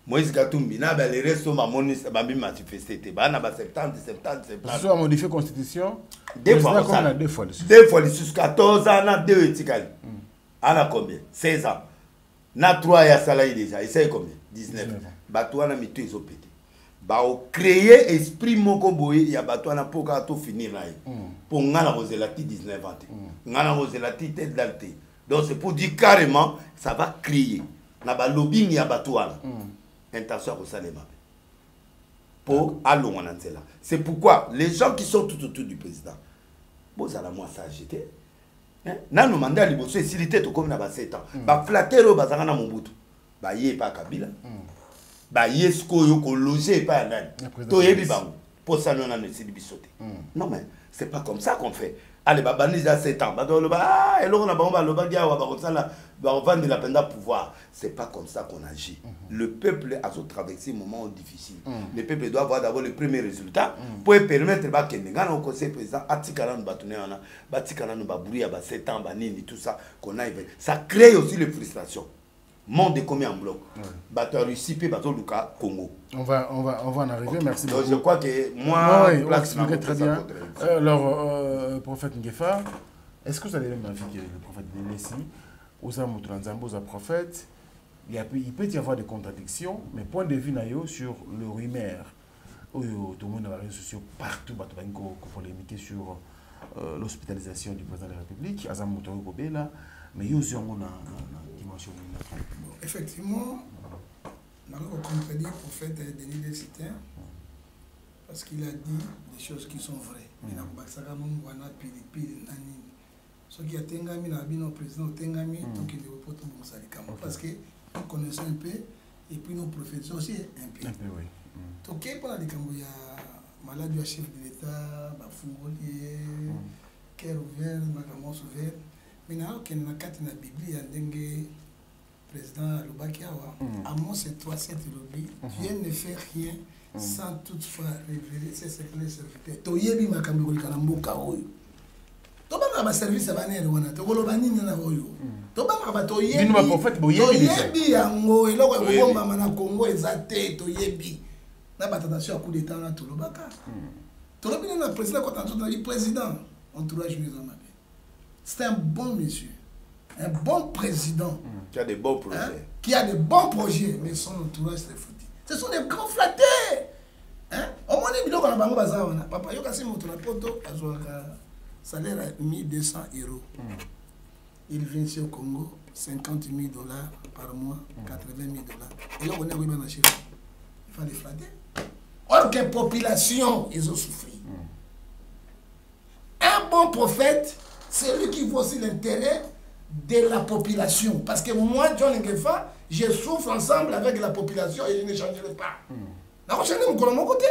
Moïse Katumbi na les restos ma moni ba mi manifesté te ba na ba 70. Ça a modifié constitution. Deux fois jusqu'à 14 ans na 2 etikali. Ana combien 16 ans. Na 3 ya salaire déjà, il sait combien 19. Batouana mito ils ont pété. Ba o créer esprit moko boye ya batouana pour ka to finir là. Pour ngana roselati 19 ans. Ngana roselati tête d'alté. Donc c'est pour dire carrément ça va créer na ba lobbying ya batouana. Intention au salema. Pour allons là. C'est pourquoi les gens qui sont tout autour du président. Bon ça la moi ça j'étais. Nan no mandat liboso esilité to comme na ba 7 ans. Ba flatero bazanga na Mobutu. Ba yé pas Kabila. Ba yesko yo ko loger pas nani. To yebi bango. Pour ça non na ne sili bisoté. Non mais c'est pas comme ça qu'on fait. Allez ba bani déjà 7 ans. Ba do lo ba et lo na ba lo ba dia wa ba comme ça là ba vendre la peine de pouvoir. C'est pas comme ça qu'on agit. Le peuple a traversé un moment difficile. Le peuple doit avoir d'abord le premier résultat pour permettre ba kenga au conseil président atikala no batune wana batikala no ba brouiller ba 7 ans ba nini tout ça qu'on a ça crée aussi les frustrations. Monde est combien en bloc. Bateau Russie puis bateau Luka Congo. On va en arriver. Merci beaucoup. Donc je crois que moi on expliquait très bien. Alors prophète Ngefa, est-ce que vous avez le même avis que le prophète Delessi? Osa Moutranzambo, Osa prophète, il peut y avoir des contradictions, mais point de vue naïo sur le rumeur, tout le monde dans les réseaux sociaux partout, il faut polémiquer sur l'hospitalisation du président de la République, Azam Moutoro Gobela, mais il y a aussi une dimension. Effectivement, on a contredit le prophète Denis Desiter parce qu'il a dit des choses qui sont vraies. Ce qui a tengami na bino président tengami donc il faut tout bon salikamo parce que nous connaissons un peu et puis nous prophétisons aussi un peu. Oui. Donc pour la likambo ya malade du chef de l'état ba fungoli cœur ouvert makamo ouvert maintenant que na kati na Bible ya ndenge président Lubakiawa à moi c'est 3-7 lobby Dieu ne fait rien sans toutefois révéler ses secrets serviteurs to yebi makambo ko kana mboka oyo tobanga ba service banere wana tokoloba nini na oyo tobanga ba toyebi bino ba prophète boyebi yango eloko ekobomba na Congo ezate toyebi na batadation ya coup d'état na tolobaka tolobi na président quand on dit président entourage maison mabe c'est un bon monsieur un bon président qui a des bons projets qui a des bons projets mais son entourage c'est foutu ce sont des grands flattés au moins biloko na bango baza wana papa yo kasi moto na poto azwaka salaire à 1200 €. Il vient ici au Congo, 50 000 $ par mois, 80 000 $. Et là, on est arrivé dans le chiffre. Il fallait flatter. Or, que population, ils ont souffert. Un bon prophète, c'est lui qui voit aussi l'intérêt de la population. Parce que moi, John Ngefa, je souffre ensemble avec la population et je ne changerai pas. Je vais changer mon côté.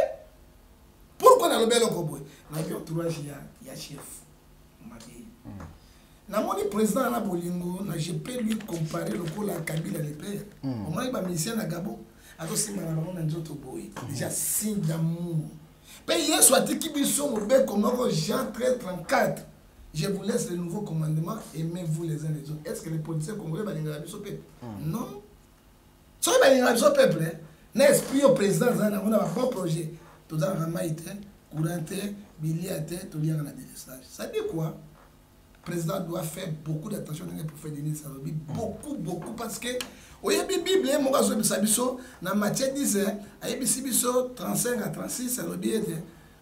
Pourquoi on a le bel okoboy? On a vu entourage, il y a chef. Na moni président na bolingo na je peux lui comparer le coup la Kabila le père. Au moins il va missionner na Gabon. Ato sima na bango na nzoto boy. Déjà signe d'amour. Pays soit qui biso mobe comme Jean 13:34. Je vous laisse le nouveau commandement, aimez-vous les uns les autres. Est-ce que les policiers congolais balinga biso peuple? Non. So balinga biso peuple. Na esprit au président on a un bon projet. Tout dans ramaïté, couranté, biliate, tout lien na délestage. Ça dit quoi? Le président doit faire beaucoup d'attention dans les prophètes Denis Sarobi, beaucoup, parce que au Bible, mon gars, dans Matthieu 10, à 35 à 36,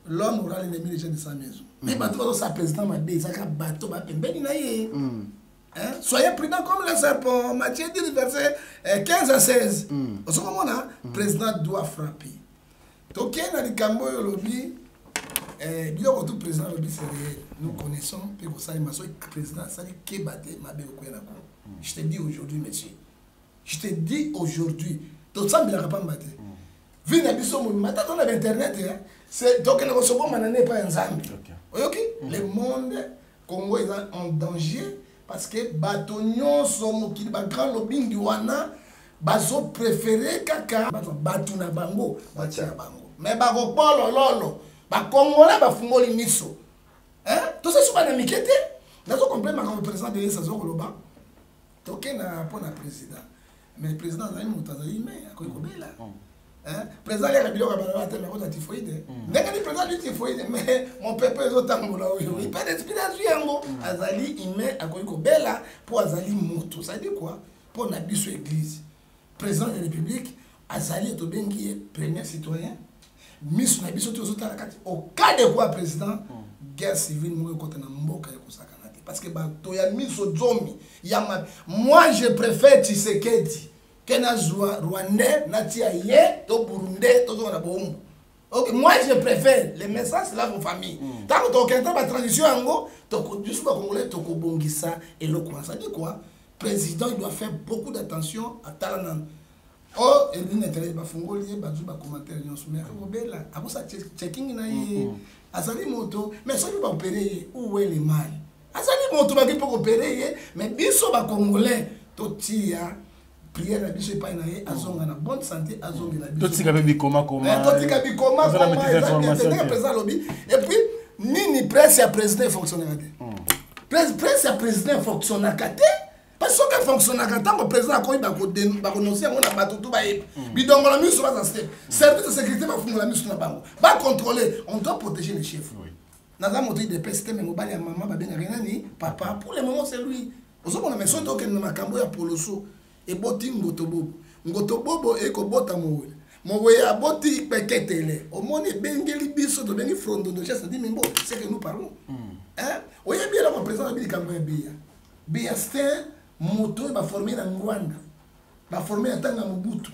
l'homme aura l'ennemi des gens de sa maison. Mais bateau, sa président m'a dit, ça bateau, soyez prudents comme le serpent. Matthieu 10, verset 15 à 16. Au ce moment là, le président doit frapper. Donc, il y a des cambo lobby. Tout président lobby c'est réel. Nous connaissons, puis vous savez, le président, ça dit que je te dis aujourd'hui, monsieur, Je te dis aujourd'hui, tout ça, il n'y a pas de matin. Vu que maintenant, on a Internet, c'est donc on n'est pas un zambi. Le monde Congo est en danger parce que Batonyon sont qui ba grand lobbying du wana bazo préféré kaka batuna bango batia bango. Mais ba ko polo lolo ba Congolais ba fungoli miso. Hein? Tout ça soit na mikete. Nazo comprendre ma président de ça zo koloba. Toke na pour na président. Mais le président a une mutazali mais akoiko bela. Le président a dit que le typhoïde. Le président du typhoïde, mais mon peuple est autant de il pas d'inspiration. Azali, il met à Koiko Bella pour Azali Moto. Ça dit quoi? Pour n'habiller sur l'église. Président de la République, Azali est au Bengi, premier citoyen. Miss Nabi sur tous les autres. Au cas de quoi, président, guerre civile, nous côté na mboka ya kosakanate. Parce que Toya Miso Zomi, moi je préfère Tshisekedi. Kena Rwandais, Natia Yé, to Burundais, to Zona Bombo. Ok, moi je préfère les messages là vos familles. Tant que tu as une transition en go, tu as Congolais, tu as Bongissa et le quoi. Ça dit quoi? Le président il doit faire beaucoup d'attention à Talanan. Oh, et lui n'intéresse pas Fongolier, Bazou, commentaire, il y a un soumis. Après ça, checking na yé. Azali Moto, mais ça ne va pas opérer. Où est le mal? Azali Moto va pas opérer, mais biso ba Congolais, Totia. Prière la biche pas naé azonga na bonne santé azonga la biche. Tout tika bibi koma. Tout tika bibi koma. Et puis ni presse ya président fonctionnaire. Presse ya président fonctionnaire kate. Parce que fonctionnaire kate le président ko ba ko renoncer on a batutu ba yep. Bidongo la miso ba step. Service de sécurité ba fungola miso na bango. Ba contrôler, on doit protéger les chefs. Naza moto de peste mais mobali ya maman ba benga ni papa pour le moment c'est lui. Ozomona mais so to ke na makambo ya poloso. Et boti ngotobobo eko bota mowe mowe aboti peketele au monde bengeli biso de bengi frondo de ça dit mimbo c'est que nous parlons hein oye bien la président bi kambe bia c'est moto ba formé na Rwanda ba formé na tanga Mobutu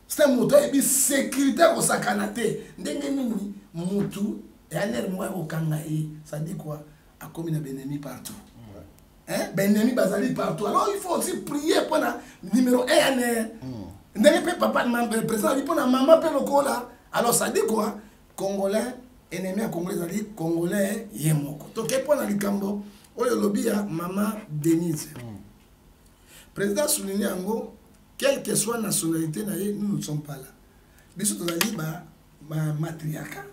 c'est moto et bi sécurité ko sakanate ndenge nini mutu et aner moi au kangai ça dit quoi a commis na benemi partout. Hein? Ben ennemi bazali partout. Alors il faut aussi prier pour le numéro 1. N'est pas le président pour la maman pelokola. Alors ça dit quoi? Congolais, ennemi à Congolais, Congolais yemoko. Donc pour la likambo, oyo lobby ya maman Denise. Président souligne ngo quelle que soit la nationalité nous ne sommes pas là. Biso tozali ba matriarcat.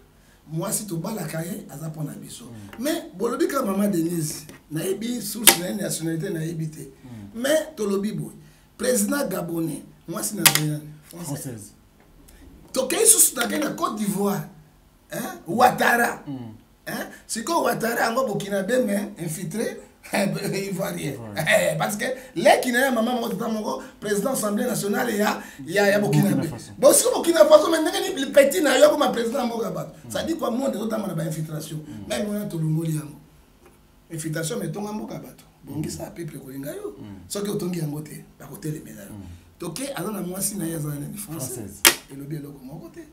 Moi si tu bats la cahier azapona biso mais bolobi ka maman Denise na ebi source na nationalité na ebité mais to lobi boy président gabonais moi si na française to kay source na Côte d'Ivoire hein Ouattara hein si ko Ouattara ngo Burkinabé mais infiltré ivoirien parce que les qui n'a maman mon président assemblée nationale il y a Burkinabé bon si Burkina Faso maintenant ni petit na yo comme président Mogabat ça dit quoi monde d'autant na infiltration même on a tout le monde infiltration mais tonga Mogabat bongi ça peuple ko linga yo so que tongi yango te ba côté les médailles donc alors moi si na ya za ni française et le bien loko mon côté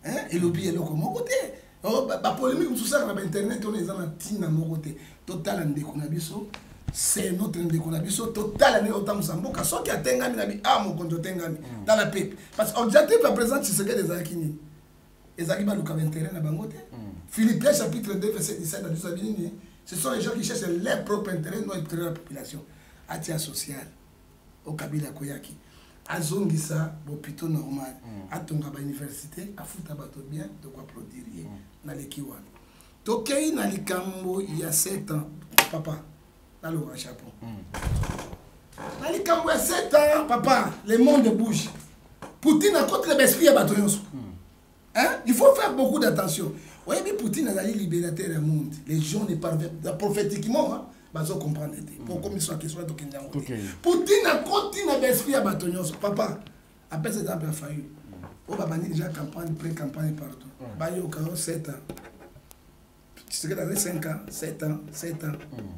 hein et le bien loko mon côté oh ba polémique sur ça na internet on est en tina mon côté total ndeko na biso c'est notre ndeko na biso total ne autant msamboka so ki atengami na bi mon konto tengami dans la pipe parce que objectif la présence Tshisekedi des akini ezaki ba luka intérêt na bango te Philippiens chapitre 2 verset 17 à 18 ce sont les gens qui cherchent leur propre intérêt non l'intérêt de la population atia social au kabila koyaki azongisa bopito normal atonga ba université afuta bato bien de quoi produire na lekiwa tokei na likambo il y a 7 ans papa dans le chapeau na likambo il y a 7 ans papa le monde bouge Poutine a contre les esprits à bato yonso hein il faut faire beaucoup d'attention oui mais Poutine a les libérateur du monde les gens ne parviennent prophétiquement hein bazo comprendre pour comme soit question to kenyango Poutine a continue l'esprit à batonyoso papa après cet temps a failli on va bannir déjà campagne pré-campagne partout ba yo ka 7 ans tu sais que dans 5 ans 7 ans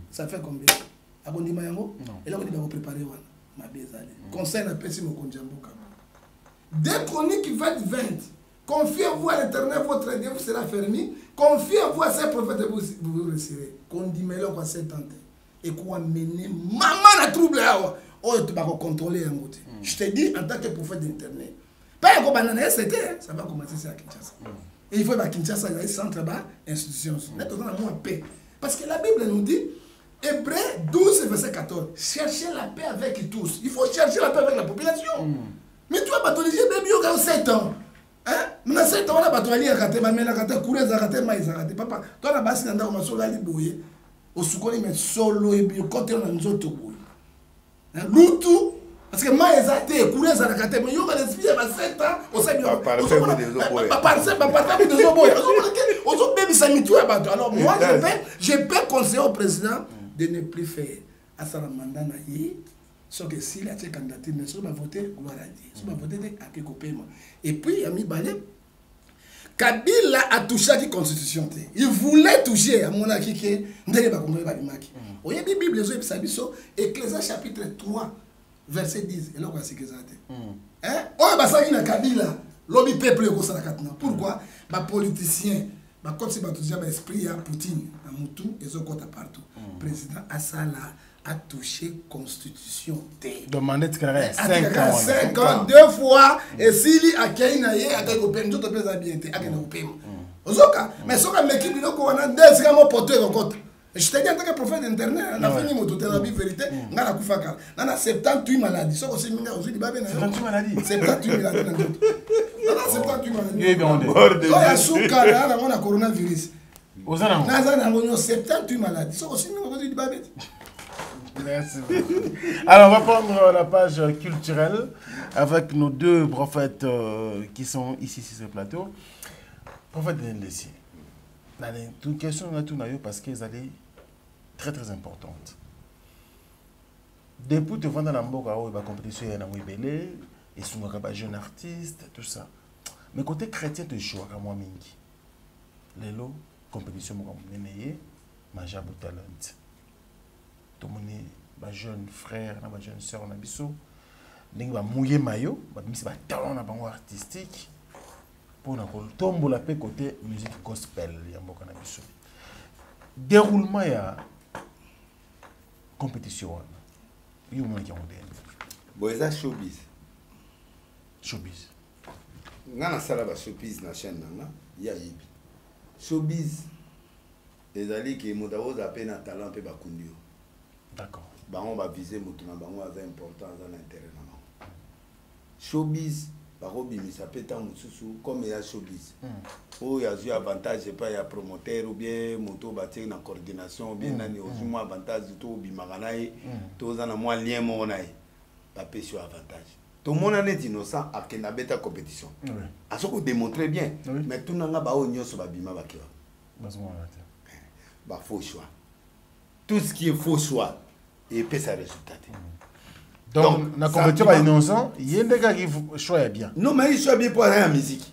ça fait combien abondi mayango et là on dit va préparer wana ma bezale conseil na pesi mo konjamboka des chroniques 20 confiez-vous à l'Éternel, votre Dieu vous sera fermé. Confiez-vous à ses prophètes, vous vous réussirez. Qu'on dit, mais là, quoi, 7 ans. Et quoi, mener maman la trouble là. tu vas contrôler un côté. Je te dis en tant que prophète d'internet. Pas un banane, c'était, ça va commencer à Kinshasa. Et il faut que Kinshasa ait un centre bas, institution. Maintenant, on a moins paix. Parce que la Bible nous dit, Hébreux 12, verset 14, cherchez la paix avec tous. Il faut chercher la paix avec la population. Mais toi, bâtonnier, même il y a 7 ans. Hein? Maintenant, 7 ans, on a bâtonnier à rater, mais la rater, couler à rater, maïs à rater. Papa, toi, la basse, on a un solo à l'ibouye. Au soukoni, mais solo et bio, quand on a un autre bouille. L'outou, parce que maïs à rater, couler à rater, mais il y a des filles à 7 ans, on sait bien. Par exemple, alors, moi, je peux conseiller au président de ne plus faire à sa mandat. Sauf que s'il a été candidature, mais si on va voter, gloire à Dieu. Si on va voter, à quel paiement. Et puis, il y a mis balai. Kabila a touché à la constitution. Il voulait toucher à mon acquis qui est on y a des Bibles, Ecclésiaste chapitre 3, verset 10. Et là, on va se dire hein? On va s'agir de Kabila. Lobby peuple est ça la pourquoi? Les politiciens, quand c'est l'esprit à Poutine, à Moutou, et autres partout. Le président Assala a touché la constitution. Demandez de 5 ans, 2 fois, et s'il a Kainaye, à Kainopem, tout le monde bien été, à Kainopem. Mais ce qu'on m'équipe, on a 2 grammes pour tout le monde. Je te dis en tant que prophète d'internet, on a fini mon thérapie vérité, on a la koufaka. On a 78 maladies. Ce que minga aussi, 78 maladies. 78 maladies. On a 78 maladies. On a soukara, on a coronavirus. On a 78 maladies. Ce que aussi minga aussi, merci. Alors, on va prendre la page culturelle avec nos 2 prophètes qui sont ici sur ce plateau. Prophète de Ndessi. Toute question parce qu'elles allaient très très importante. Depuis te vendre dans Mboka, il y a compétition, il y a Wibele, et sont des jeunes artistes, tout ça. Mais côté chrétien, tu joues à moi mingi. Les lots, compétition, je suis Majabou Talent. Tout le monde est jeune frère, une jeune soeur, on a biso. Ils vont mouiller maillot, ils vont talent artistique. Pour tomber la paix côté musique gospel. Déroulement, il y a compétition. Il y a un showbiz. Showbiz. Il y a un showbiz dans la chaîne. Il y a un showbiz. Les alliés qui ont un talent. D'accord. On va viser l'importance dans l'intérêt. Showbiz. Ça peut être comme il y a showbiz. Il y a un avantage, il y a promoteur ou bien moto bâti dans coordination ou bien il y a un avantage de tout bimaranaï, tout ça moins lien monaï. Pas péché avantage. Tout le monde est innocent à qu'il n'a pas compétition. À ce qu'on démontre bien, mais tout le monde a un sur bima bakiwa. Bah faux choix. Tout ce qui est faux choix, il peut sa résultat. Donc, la compétition est innocent, il y a des gars qui choisissent bien. Non, mais il choisit bien pour la musique.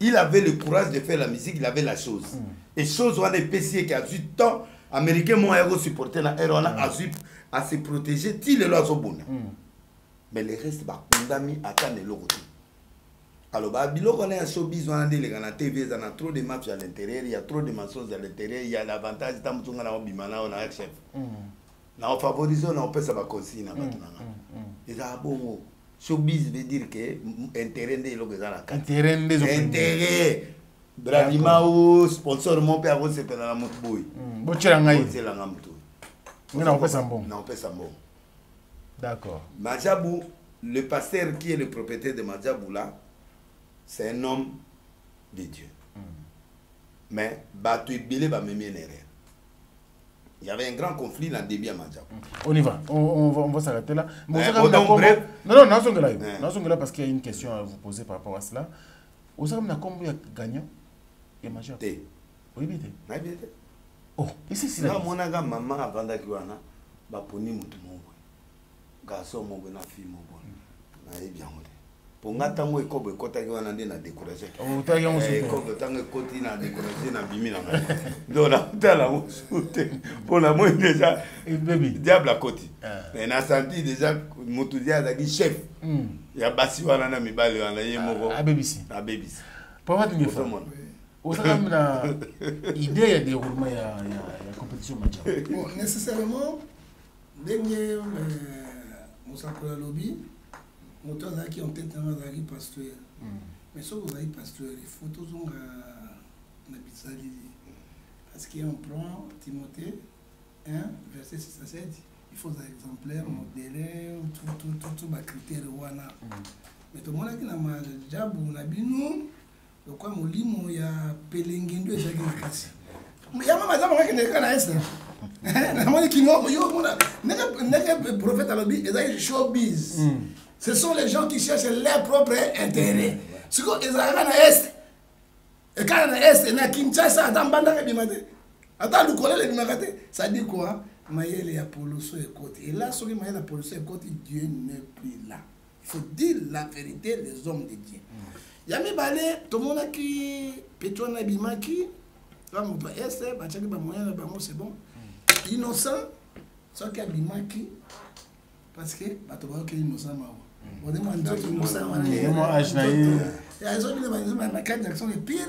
Il avait le courage de faire la musique, il avait la chose. Et chose, on a des PC qui a eu tant, Américains m'ont supporté, on a eu à se protéger, tous les lois sont bonnes. Mais le reste, bah, condamné à attendre l'autre. Alors, bah, on a un showbiz, on a des gens à la TV, on a trop de matchs à l'intérieur, il y a trop de mensonges à l'intérieur, il y a l'avantage, on a un chef. On favorise, on peut savoir consigne. Et ça, bon, showbiz veut dire que intérêt des gens dans la carte. Intérêt. Bravima ou sponsor, mon père, c'est dans la moutbouille. C'est la moutbouille. Non, on peut s'en bon. Non, on peut s'en bon. D'accord. Majabou, le pasteur qui est le propriétaire de Majabou là, c'est un homme de Dieu. Mais, tu es bilé, même erreur. Il y avait un grand conflit dans le début à Majabou. On y va, on va s'arrêter là. Bref. Non, non, parce qu'il y a une question à vous poser par rapport à cela. Vous avez combien de gagnants et Majabou? Oui, bien. Oh, ici c'est là. Mon aga maman avant d'akiwana, ba poni mutu mongo. Garçon mongo na fille mongo. Na bien. Pour ngata mo ekobe kota kiwana ndé na décourager. Oh, ta yango soute. Ekobe tanga koti na décourager na bimi na nga. Donc na tala mo soute. Pour la moi déjà baby diable à côté. Mais na senti déjà mutu dia zaki chef. Ya basi wana na mibale wana ye moko. A BBC. A BBC. Pour votre niveau. Vous avez une idée de déroulement de la compétition mondiale? Bon, nécessairement, dernier mosakoli alobi moto azalaki en tête nanga azalaki pasteur mais soki ozali pasteur il faut tozonga na bisaleli parce que on prend Timothée 1 verset 6 à 7 il faut un exemplaire modèle tout bacritère wana mais tomonaki na majabu na bino lokwa molimo ya pelengendo ezalaki makasi yama majabu akendeka na este namoni kingo yo mona neke prophète alobi ezalaki showbiz ce sont les gens qui cherchent leur propre intérêt siko ezalaka na este ekala na este na Kinshasa ata mbandaka ebima te ata lukolele ebimaka te ça dit quoi mayele ya poloso ekoti et là soki mayele ya poloso ekoti Dieu n'est plus là il faut dire la vérité les hommes de Dieu yami bale tomonaki petro na bimaki là moto este bachaki ba moyen na bango c'est bon innocent soki abimaki parce que bato bayoki innocent mawa on demande d'autres innocent ya ezo bile banzima na Michael Jackson le pire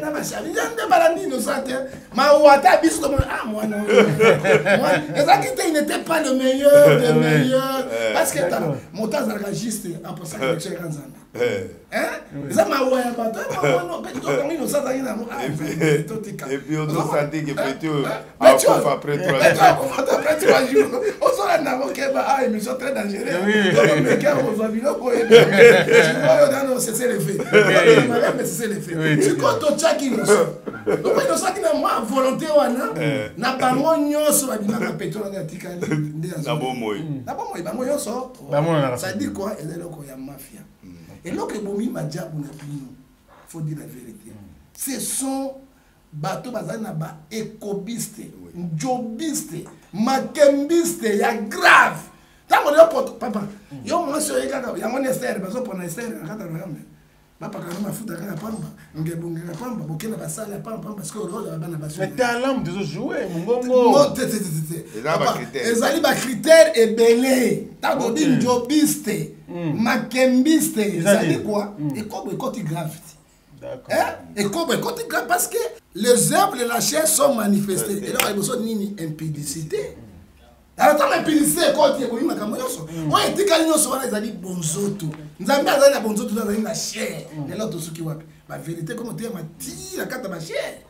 na bashabi yande balandi innocent mawa ta biso to moi non moi ezaki te il n'était pas le meilleur des meilleurs parce que mon temps juste en passant avec chez Kanzamba ça m'a ouais pas non peut-être innocent ça ina et puis on sentait que peut-être après 3 jours on sera na okeba émission très dangereuse donc mais quand on va vilo ko non c'est les faits mais c'est les faits tu quand tu check innocent donc innocent qui na moi volonté wana na bango nyonso babimaka pétrole na tikali na bomoy bango nyonso ça dit quoi eloko ya mafia et là que bomi majabu na bino faut dire la vérité ce sont bateau bazana ba écobiste njobiste makembiste ya grave tango le papa yo mo so yeka ya ngone ser bazo pona ser ngata rambe papa kana mafuta kana pamba ngebunga pamba bokena basala pamba parce que rôle bana baso mais t'as l'homme de jouer mongongo non ezali ba critères ebele tango bi njobiste makembiste ezali quoi et comme écoute grave et comme écoute grave parce que les œuvres de la chair sont manifestées et là il y a besoin d'une impudicité alors impudicité quand il y a makambo yoso on etikali nyonso wana ezali bonzoto nzambe azali na bonzoto azali na chair et l'autre soki wapi la vérité comme tu mati la carte ma chair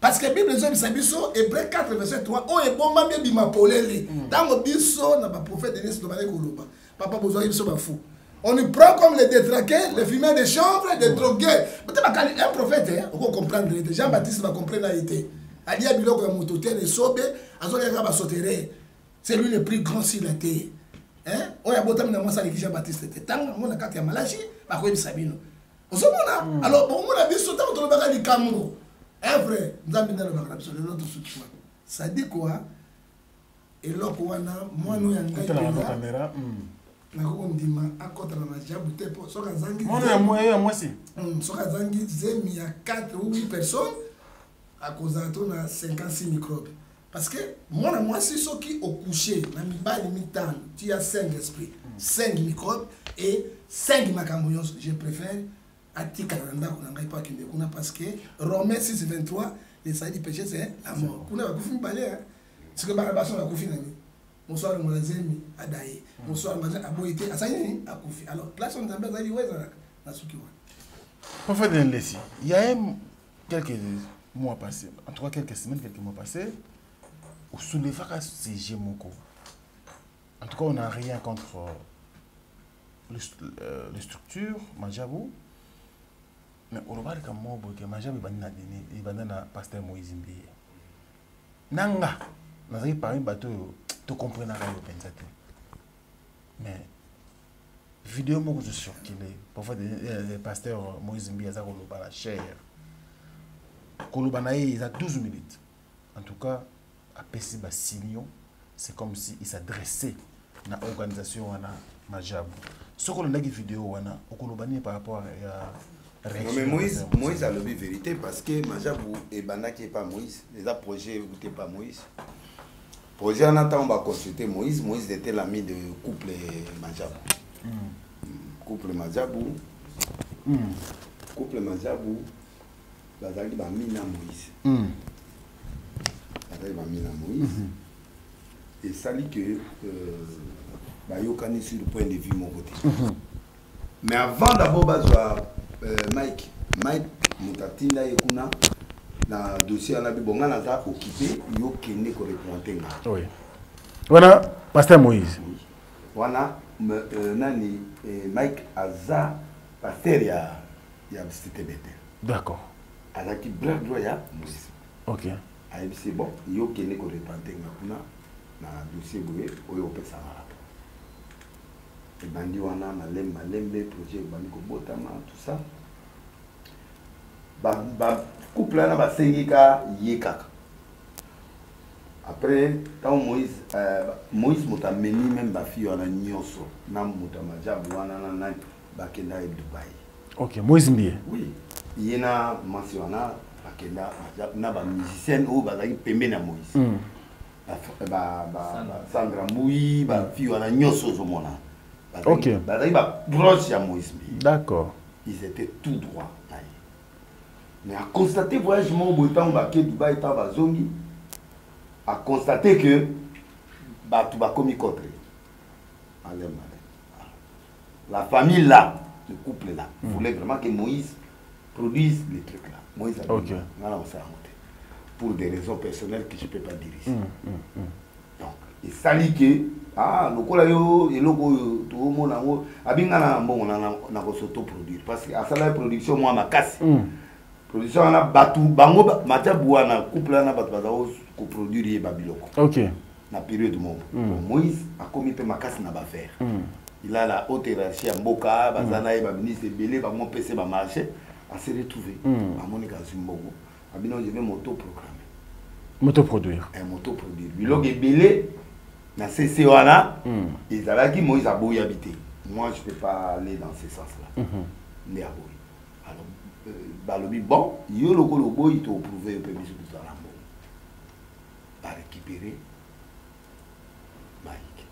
parce que Bible zo bisabiso Hébreux 4 verset 3 o ebomba mbi mapolele tango biso na ba prophète de Yesu balé koloba papa besoin biso ba fou on nous prend comme les détraqués, les fumeurs de chanvre, les drogués. Peut-être un prophète, on va comprendre. Jean-Baptiste va comprendre la vérité. Ali a biloko ya mototé les sobe, azoleka ba soteré. C'est lui le plus grand sur la terre. Hein? On a botam na mwasa li Jean-Baptiste était tanga mona kati ya malachi, ba ko bisabino. Ozomona. Alors bon mona biso ta to baka li kamungo. Hein frère, nzambi na ba rabso le l'autre soutien. Ça dit quoi? Et loko wana moi no ya ngai caméra. nakondima akota na majabu te po soka zangi moi si soka zangi zemi ya 4 ou 8 personnes à cause de na 56 microbes parce que moi si soki au coucher na mibali mitano tu as 5 esprits 5 microbes et 5 makambo nyonso je préfère atika na ndako na ngai pa kende kuna parce que Romains 6:23 les saints du péché c'est la mort kuna ba kufi mibale c'est que ba baso ba kufi nani bonsoir mwazemi adaye bonsoir mwazemi aboité asani akufi alors place on t'embête ali weza na sukiwa pour faire des laisser il y a quelques mois passés en tout cas quelques semaines quelques mois passés au soulevaka CG moko en tout cas on n'a rien contre les structures majabu mais on va dire que moi que majabu bandana pasteur Moïse Mbiye nanga nazali parmi bateau tu comprends la pensate mais vidéo moko je circulé parfois des pasteurs Moïse Mbiye za koloba la chair koloba na il a 12 minutes en tout cas à pesi ba signaux c'est comme si il s'adressait na organisation wana majabu soko ndaki vidéo wana okoloba ni par rapport à non mais Moïse a lobby vérité parce que majabu et banaki pas Moïse les a projet écouté pas Moïse projet en attendant on va consulter Moïse était l'ami de couple majabu couple majabu bazali ba mina Moïse bazali ba mina Moïse et ça dit que bayokani sur le point de vue mon côté. Mais avant d'abord Mike Mutatinda Yekuna dans le dossier on a vu bon on a occupé yo kende ko répondre. Oui. Voilà pasteur Moïse. Voilà nani Mike Aza pasteur ya Cité-Bethel. D'accord. Alaki bras droit ya Moïse. OK. Aïe c'est bon yo kende ko répondre kuna na dossier boye oyo pesa rapport. Et bandi wana malembe projet bandi ko botama tout ça. Ba couple là ba sengika yekaka. Après tant Moïse mota meni même ba fille wana nyonso na mota majabu wana na bakenda e Dubaï. OK, Moïse Mbie. Oui. Yena mentionné bakenda na ba musicien ou ba zaki pembe na Moïse. Sandra Moui ba fille wana nyonso zo mona. OK. Ba zaki ba proche ya Moïse Mbie. D'accord. Ils étaient tout droits. Mais à constater voyage mon botan baké Dubaï ta bazongi à constater que tout va commis contre. La famille là, le couple là, voulait vraiment que Moïse produise les trucs là. Moïse a dit on s'est remonté pour des raisons personnelles que je ne peux pas dire ici. Donc, il s'allie que le cola yo et logo tout le monde a bien bon on a s'auto-produire parce que à ça production moi ma casse. Production on a batu bango matabu na couple na batu bazao ko produire babiloko. OK. Na période moment. Moïse a commis pe makasi na ba faire. Il a la haute hiérarchie à Mboka, bazana et ba ministre belé ba mon PC ba marché à se retrouver. À Monica Zimbogo. Abino je vais m'auto-programmer. M'auto-produire. Un m'auto-produire. Biloko belé na CC wana ils avaient Moïse a beau y habiter. Moi je peux pas aller dans ce sens-là. Né a beau. Alors balobi bon yo loko lobo il te prouver au permis de la mort va récupérer Mike.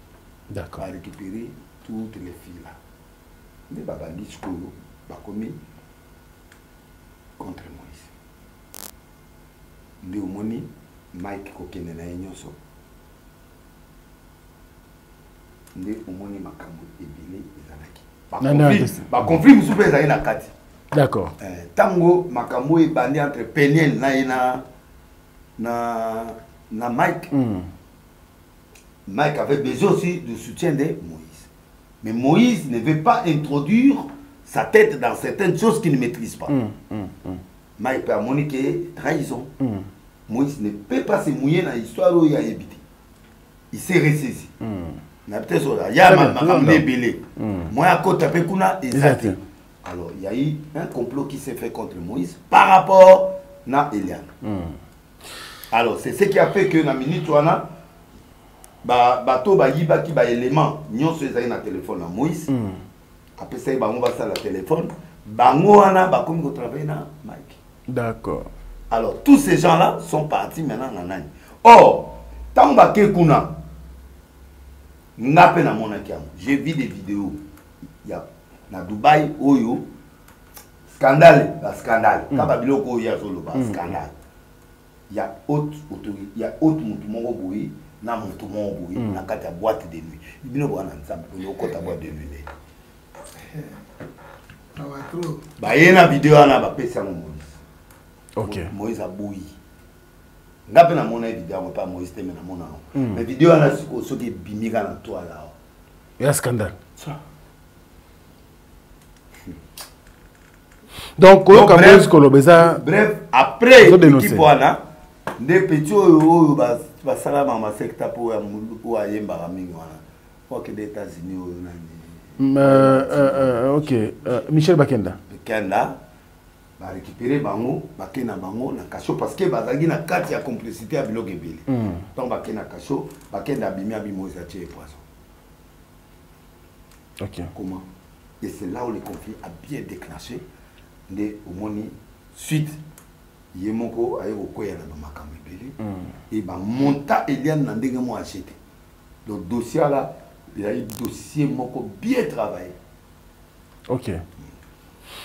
D'accord. Va récupérer toutes les filles là mais baba discours va commis contre Moïse ndi omoni Mike kokene na nyonso ndi omoni makambo ebele ezalaki ba conflit musupe ezali na kati. D'accord. Tango makambo est bandé entre Peniel na Mike. Mike avait besoin aussi du soutien de Moïse. Mais Moïse ne veut pas introduire sa tête dans certaines choses qu'il ne maîtrise pas. Mike peut moniquer raison. Moïse ne peut pas se mouiller dans l'histoire où il a habité. Il s'est ressaisi. Il y a makambo belé. Moi à côté de Kuna exact. Alors, il y a eu un complot qui s'est fait contre Moïse par rapport à Eliane. Alors, c'est ce qui a fait que dans la minute où on a bateau bayiba qui ba élément nyon se ezali na téléphone à Moïse. Après ça bango ba ça la téléphone, bango wana ba comme ko travailler na Mike. D'accord. Alors, tous ces gens-là sont partis maintenant en Nani. Or, tant ba ke kuna ngape na monaki am. J'ai vu des vidéos. Il y a na Dubaï oyo scandale la scandale kaba biloko oyo azolo ba scandale il y a haute autorité il y a haute mutu moko boyi na mutu moko boyi na kati ya boîte de nuit bino bwana nzambe ko kota boîte de nuit ba yena vidéo ana ba pesa mo Moïse. OK. Moïse a boyi ngape na mona vidéo pas Moïse te na mona mais vidéo ana soki bimika na toi là il y a scandale ça. Donc, bref, après, l'équipe wana, des petits oyo basalama ma secteur pour ayemba mingi wana. Pour que les États-Unis OK, Michel Bakenda. Bakenda va récupérer bango, bakena bango na kacho parce que bazagi na carte ya complicité à biloko ebele. Donc bakena kacho, bakenda bimi abimo za tie poison. OK. Comment? Et c'est là où le conflit a bien déclenché. De omoni suite yemoko ayo koya na makambo ebele et ba monta Eliane na ndenge mo acheté. Le dossier là, il a eu dossier moko bien travaillé. OK.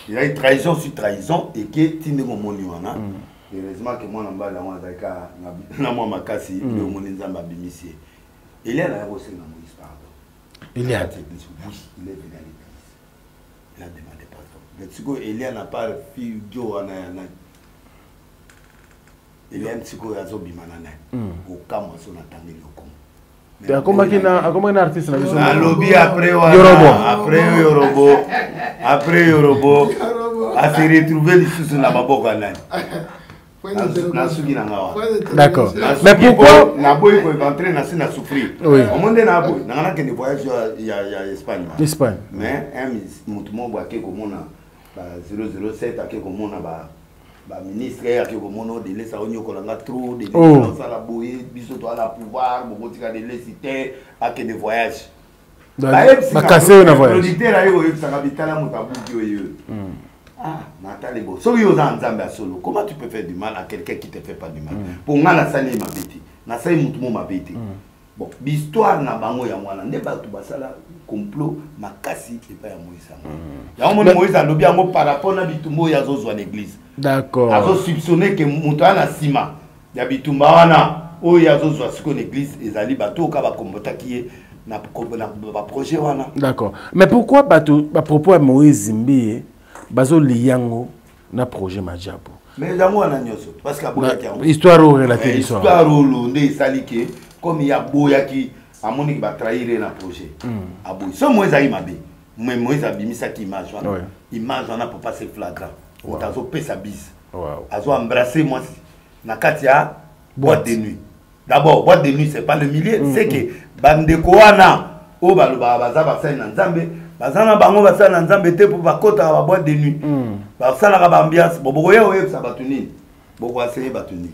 Il a eu trahison sur trahison et que tinde mo moni wana. Heureusement que moi na mbala wana zaka na moi makasi le moni nzamba bimisie. Il est là aussi dans Moïse, pardon. Il est à l'église. Oui, il est venu à l'église. Il a demandé pardon. Mais tu sais, Elia n'a pas fille Dieu. Il est un petit peu à Zobimanane. Au cas où on attend le com. Comment est artiste na lobby après Yorobo a se retrouver lisusu na maboko nani. D'accord. Mais pourquoi na boy ko rentrer na sina souffrir. Au monde na boy na ngana que ne voyage ya Espagne. Espagne. Mais un mutumo bo ke komona ba 007 ake komona ba ministre ake komona de laisser onyo kolanga trop de laisser la boy biso to ala pouvoir bo botika de laisser ake de voyage. Ba casser na voyage. Producteur ayo yebisanga bitala mutabuki oyo. Ah, Nathalie Bo. So yo za nzambe solo. Comment tu peux faire du mal à quelqu'un qui te fait pas du mal? Pour nga na sani mabeti. Na sai mutumo mabeti. Bon, l'histoire na bango ya mwana nde ba tu basala complot makasi et pas ya Moïse. Ya moni Moïse a lobi yango par rapport na bitumbo ya zo zwa l'église. D'accord. Azo soupçonner que mutu ana sima ya bitumba wana o ya zo zwa siko l'église ezali bato ka ba kombota ki na projet wana. D'accord. Mais pourquoi bato ba propos à Moïse Zimbi bazo liyango na projet Majabu? Mais yango ana nyoso parce que aboya ki histoire relative histoire. Histoire londe salike comme il y a boya qui a moni ba trahir na projet. Aboy. So Moïse a mabe. Mais Moïse a bimisa ki image wana. Image wana pour passer flagrant. On tazo pesa bise. Wow. Azo embrasser moi na katia boîte de nuit. D'abord boîte de nuit c'est pas le millier, c'est que bandeko wana o baloba baza ba sai na nzambe. Bazana bango basala nzambe te pour bakota ba boîte de nuit. Basala ka ba ambiance boboye oye sa batuni. Boko aseye batuni.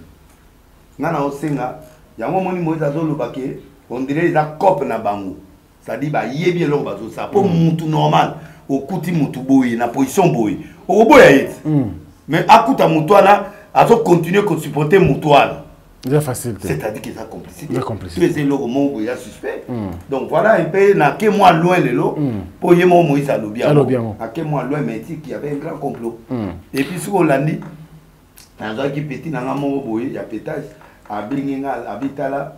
Ngana osenga yango moni Moïse azoloba ke on dirait za cop na bango. Ça dit ba yebi eloko bazo ça pour mutu normal okuti mutu boye na position boye. O boya yet. Mais akuta mutu ana azo continuer ko supporter mutu ana. C'est facile. C'est-à-dire qu'il y a complicité. Tu es le roman où il y a suspect. Donc voilà un peu, n'a que moi loin le lot, pour y avoir Moïse à l'Obiamo. À que moi loin, mais qu'il y avait un grand complot. Et puis ce qu'on l'a dit, dans un qui petit, dans un moment, il y a pétage, à Binginga, à Bitala,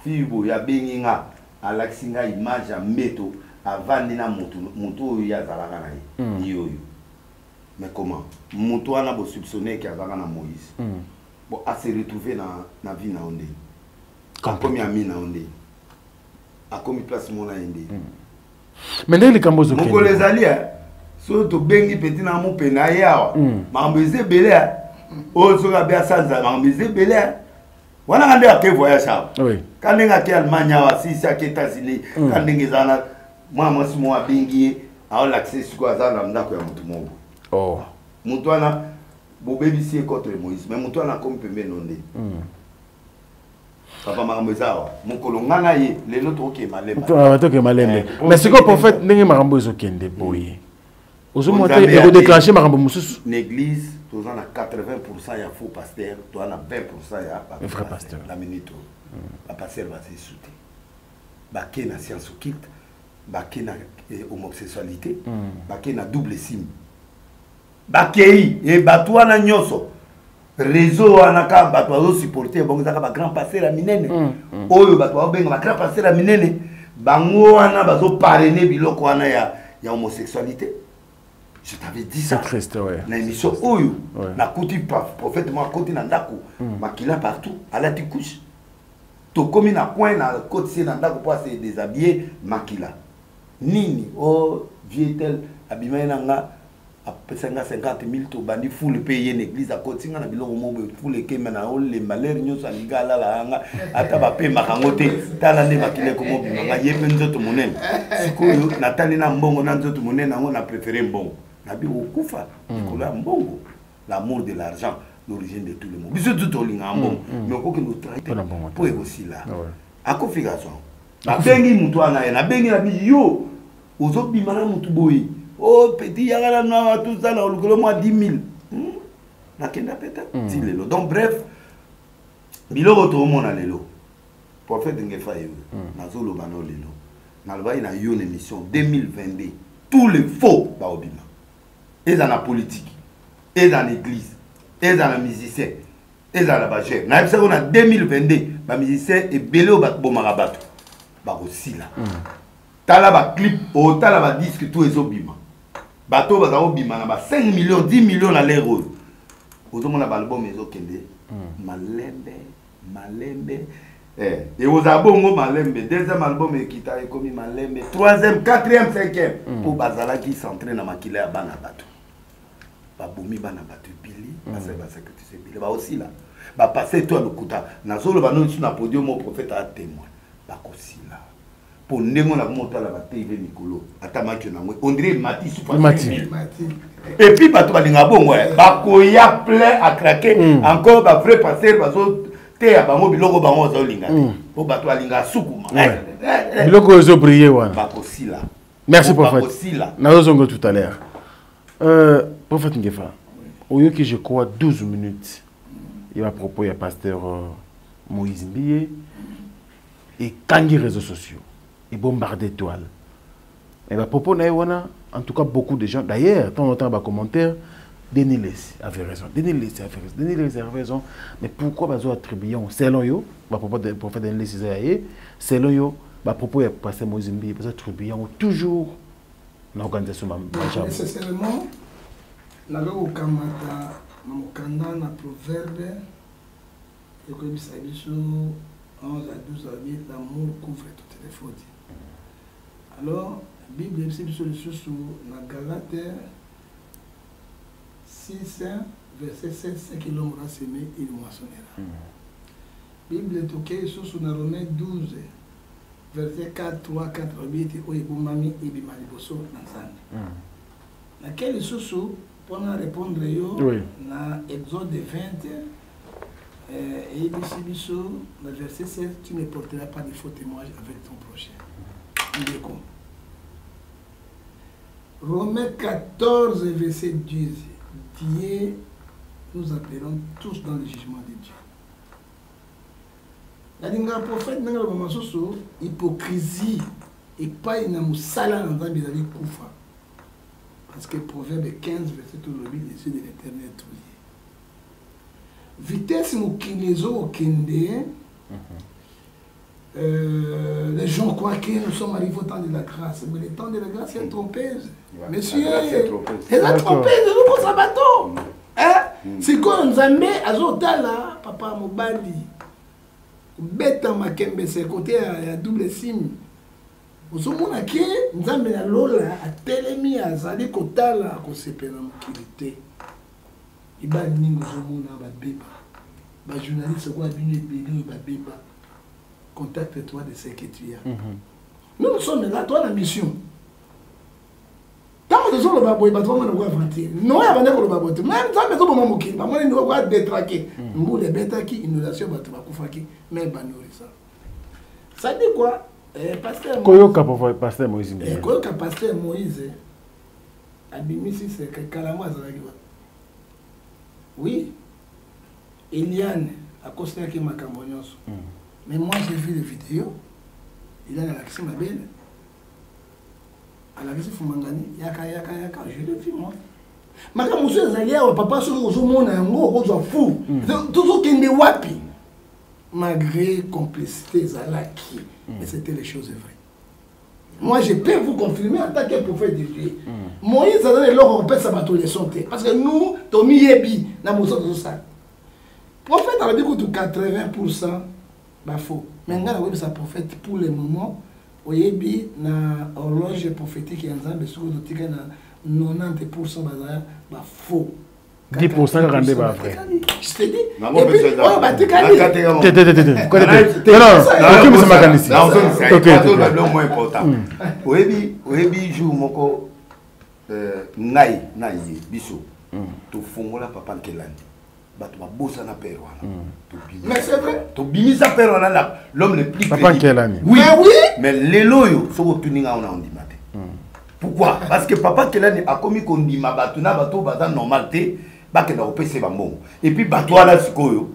Fibo, il y a Binginga, à Laxinga, image à Meto, à Vandina Moutou, il y a Zaragana. Mais comment Moutou a soupçonné qu'il y a Zaragana Moïse. Bon, à se retrouver dans la vie na onde. Comme il a mis na onde. A comme il place mon onde. Mais dès les cambos ok. Mon les alliés, surtout bengi petit na mon pena yawa. Mambeze belé. O so ga bia sanza mambeze belé. Wana ngande ake voyage ça. Oui. Quand nga ke Allemagne wa si sa ke États-Unis, quand ngezana moi si moi bengi a l'accès sur quoi ça na ndako ya mutu mongo. Oh. Mutu ana Bobebi si contre Moïse, mais mon toit n'a comme pembe nondé. Papa Marambezawa, mon colongana ye, les autres ok malembe. Mais ce que le prophète n'est pas Marambezo kende boye. Aux hommes il faut déclencher Maramboussous. L'église, tu en as 80% il y a faux pasteur, tu en as 20% il y a vrai pasteur. La minute, la pasteur va se sauter. Baké na science occulte, baké na homosexualité, baké na double sim. Bakei et batwa na nyoso réseau anaka batwa supporter bon ça ba grand passer la minene oyo batwa benga ba grand passer la minene bango wana bazo parrainer biloko wana ya homosexualité. Je t'avais dit ça. C'est triste ouais. Na émission oyo na kuti prophète moi côté na ndako makila partout à la couche to komi na coin na côté na ndako pour se déshabiller makila nini oh vieux tel abimai nanga après 50 000 to bandi full payer une église à côté na biloko mobo full ke mena o les malheurs nyoso aligala la anga ata ba pe makangote tala ne makile ko mobi nga yembe nzoto monene sikoyo natali na mbongo na nzoto monene ngo na préférer mbongo na bi okufa kola mbongo l'amour de l'argent l'origine de tout le monde biso tout olinga mbongo mais ko ke nous traiter pour aussi là akofikason ba bengi mutu ana na bengi na bi yo ozobi mana mutu boyi. Oh, petit, il y a tout ça, le mois 10 000. Donc, bref, Bilo retourne mon allélo. Prophète Ngefaï, Nazolo Bano Lelo. Nalva, il y a eu une émission 2022. Tous les faux, Baobima. Et dans la politique, et dans l'église, et dans la musicien, et dans la bagère. On a 2022, la musicien est belé au Bomarabato. aussi là. Tala ba clip, o tala ba disque tout ezobima. Bato ba bima na ba 5 millions, 10 millions à l'euro. Ozomona ba album ezokende. Malembe. Et aux abongo malembe. Deuxième album ekita ekomi malembe. Troisième, quatrième, cinquième. Pour bazala qui s'entraîne na makila ya bana bato. Ba bomi bana bato bili, parce que tu sais bili ba aussi là. Ba passer toi le kuta. Na solo ba no sur na podium mon prophète a témoin. Ba aussi là. Pour ndenge na monta la ba TV Nicolo. Atamaki na moi. On dirait Mati super. Et puis bato balinga bongo ba koya plein à craquer. Encore ba vrai passer bazo te ya bango biloko bango zo linga. Po bato balinga sukuma. Biloko zo briller wana. Ba aussi là. Merci prophète. Na zongo tout à l'heure. Prophète Ngefa. Au que je crois 12 minutes. Il va proposer à pasteur Moïse Mbiye et kangi réseaux sociaux. Et bombarder étoiles. Il va proposer en tout cas beaucoup de gens. D'ailleurs, de temps en temps, commentaire, Denis avait raison. Denis avait raison. Mais pourquoi va attribuer selon yo, va proposer prophète Denis Isaïe, selon yo, va proposer pasteur Moïse Mbiye, va attribuer toujours l'organisation. Nécessairement, la loi Kamata, Mokanda, na proverbe, et comme ça, 11 à 12 années, l'amour couvre toutes les fautes. Alors, la Bible est sur la Galate 6, verset 7, c'est que l'homme aura semé, il moissonnera. La Bible est ok sur la Romains 12, verset 4, 3, 4, 8, et Oibumami, et Bimaliboso, Nansani. Laquelle sous pour répondre à Exode 20, et ici, le verset 7, tu ne porteras pas de faux témoignages avec ton prochain. Romains 14, verset 10. Dieu, nous appelons tous dans le jugement de Dieu. La linga prophète, dans le moment où hypocrisie et pas une moussala dans un bizarre koufa. Parce que Proverbe 15, verset tout le vie, les yeux de l'éternel tout lié. Vitesse moukinezo au kende. Les gens croient que nous sommes arrivés au temps de la grâce. Mais le temps de la grâce est trompeuse. Monsieur, c'est la trompeuse de nous, sabato. C'est quand nous avons azotala, papa Mobali, beta makembe, c'est côté à double sim. Nous sommes qui nous avons la lola, à telemi, à zali kotala, à kosepena mukilité. Il va venir nous avons un bébé. Les journalistes sont venus à bébé. Contacte-toi de ce que tu as. Nous sommes là, toi la mission. Tant que nous sommes là, nous avons avancer. Nous avons le babote. Même ça, nous avons moqué. Nous avons détraqué. Nous avons détraqué inondation, nous avons fait mais ça. Ça dit quoi? Pasteur Koyoka pour pasteur Moïse. Koyoka pasteur Moïse. Abimisi c'est que Kalama Zalagiwa. Oui. Eliane a constaté ma cambognos. Mais moi j'ai vu les vidéos. Il a la question ma belle. À la question Fumangani, yaka, je l'ai vu moi. Ma monsieur Zalia, papa sur le monde un gros fou. Toujours qu'il n'est wapi. Malgré complicité Zalaki. Mais c'était les choses vraies. Moi je peux vous confirmer en tant que prophète de Dieu. Moïse a donné l'or au père Sabato les santé. Parce que nous, Tomi Yebi, n'a pas de ça. Prophète a dit que 80% bah faux. Mais nous ça prophète pour le moment. Au Yebi, na horloge prophétique et ensemble sur le tigre na 90% bah faux. 10% rendez pas vrai. Je te dis. Et puis, oh bah tu non, le moins important. Au Yebi joue moko nai biso. Tu fongola papa Kelani. Tu vas bosser na père. Mais c'est vrai. Tu bimisa père l'homme le plus papa Kelani. Oui. Mais les loyaux sont obtenus en ondimate. Pourquoi? Parce que papa Kelani a commis qu'on dit ma batuna bateau bata normalité. Baké na opese bambon. Et puis bateau là sikoyo.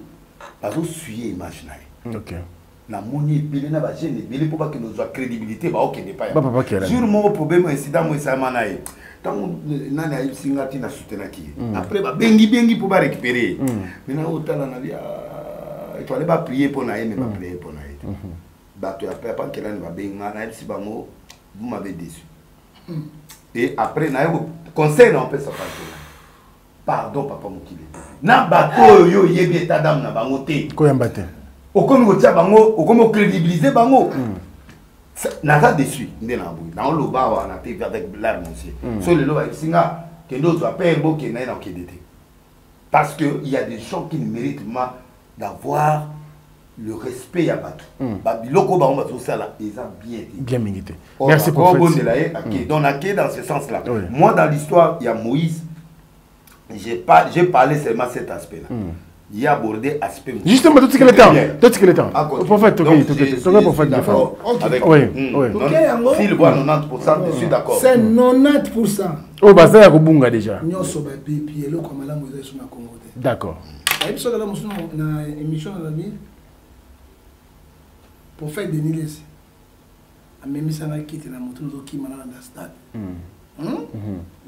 Bazo suyer image na. OK. Na moni bilé na ba gêne bilé pour pas que nous soit crédibilité ba OK n'est pas. Papa Kelani. Sur mon problème incident moi ça manaï. Tant nani a singati na soutenaki. Après ba bengi pour ba récupérer. Maintenant au talent na dia tu allais pas prier pour na mais pas prier pour na. bato ya papa kelani babenga na yebisi bango vous m'avez déçu. Et après na yo conseil na pesa papa. Pardon papa mokili. Na bato yo yebi état d'âme na bango te. Koyamba te. Okomi ko tia bango, okomi crédibiliser bango. Naza déçu ndena boui. Na lo ba wa na te avec larmes aussi. So le lo ba singa que d'autres appellent beau que na okidete. Parce que il y a des gens qui ne méritent pas d'avoir le respect à Batou. Biloko ba on va tout ça là, ils ont bien milité. Merci pour donc dans ce sens-là. Moi dans l'histoire, il y a Moïse. J'ai parlé seulement cet aspect-là. Il y a abordé aspect. Justement, tout ce qu'il est temps. Tout ce qu'il est temps. Prophète, prophète d'accord. Oui. Si le bois 90%, je suis d'accord. C'est 90%. Oh, bah ça, il y a Kobunga déjà. D'accord. Prophète Denis Lesi. Même si on a quitté la moto, nous qui malade dans le stade.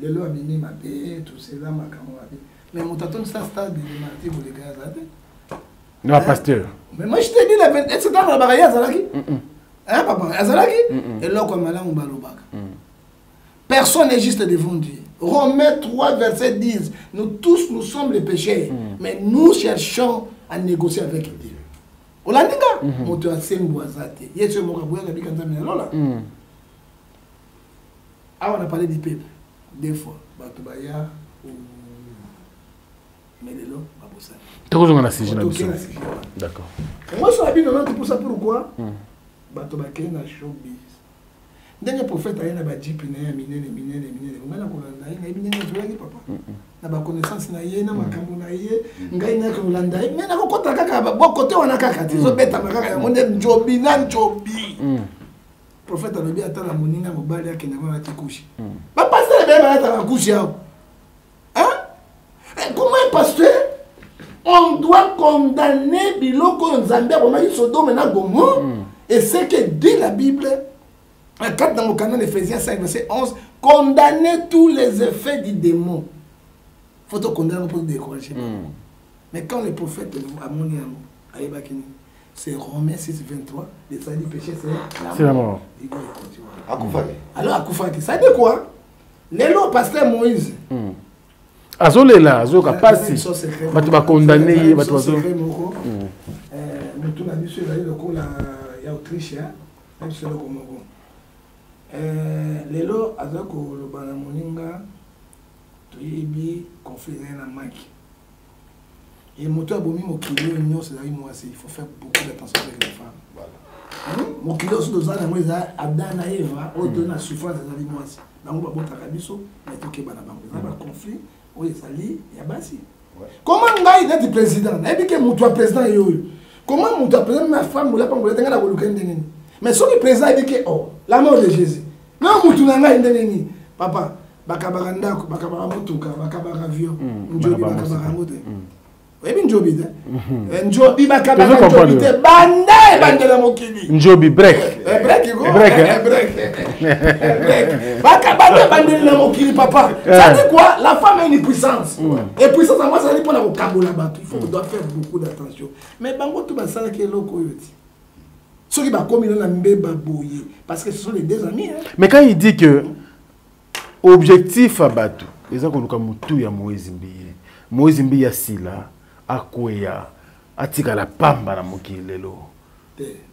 Les lois béni ma paix, tout cela ma camarade. Mais mon taton ça stade de martyr pour les gars. Non, pasteur. Mais moi je te dis la vérité, est-ce que dans la barrière Azalaki? Hein papa, Azalaki? Et là comme malade on balobak. Personne n'est juste devant Dieu. Romains 3 verset 10. Nous tous nous sommes les pécheurs, mais nous cherchons à négocier avec Dieu. Olandinga moto asembo azate yeso mokabuya kabika nzambe lola on a parlé du peuple deux fois batubaya melelo babosa tokozonga na sije na biso d'accord moi je suis habitué pour ça pourquoi batubaka na showbiz ndenge prophète ayana ba jipi na ya minene ngana kolanda ina ibinene zolaki papa na ba connaissance na ye na makambo na ye ngai na kolanda ye mais na kokota kaka ba côté wana kaka tizo beta makaka ya monde njobi na njobi prophète alobi atala moninga mobali yake na mama tikushi ba pasteur be ba atala kushi yao hein comment un pasteur on doit condamner biloko nzambe bomaki Sodome na Gomorrhe et c'est que dit la Bible. Quand dans le canon d'Éphésiens 5, verset 11, condamner tous les effets du démon. Il faut condamner pour décourager. Mais quand le prophète a mon c'est Romains 6, 23, les salles du péché, c'est la mort. Alors, Akoufaki, ça dit quoi? Les lois, pasteur Moïse. Azole là, Azoka passe. Tu vas condamner, tu vas lelo azako lo bana moninga toyebi conflit na maki et moto abomi mokilo nyonso ezali mwasi il faut faire beaucoup d'attention avec les femmes voilà mokilo so dozana mo eza Adam na Eva odo na souffrance ezali mwasi bango babotaka biso mais tokeba na bango na ba conflit oyo ezali ya basi comment ngai d'être président na ebike moto président yoyo comment moto président ma femme ou la pangola tenga na koluka ndenge. Mais si le président dit que oh, la mort de Jésus, non, papa, bakabara ndako, bakabara motuka, bakabara avion, njobi bakabara mote. Oui, njobi njobi bakabara njobi te bande bandela mokili. Njobi break. Break go. Bakabara bandela mokili papa. Ça dit quoi? La femme a une puissance. Et puissance en moi ça dit pour la kabola bato. Il faut qu'on doit faire beaucoup d'attention. Mais bango tout basala ke loko yoti. Ceux qui va communiquer dans mbeba boye parce que ce sont les deux amis. Mais quand il dit que objectif à Batou, ils ont comme mutu ya Moïse Mbiye ya sila akoya atika la pamba na mokilelo.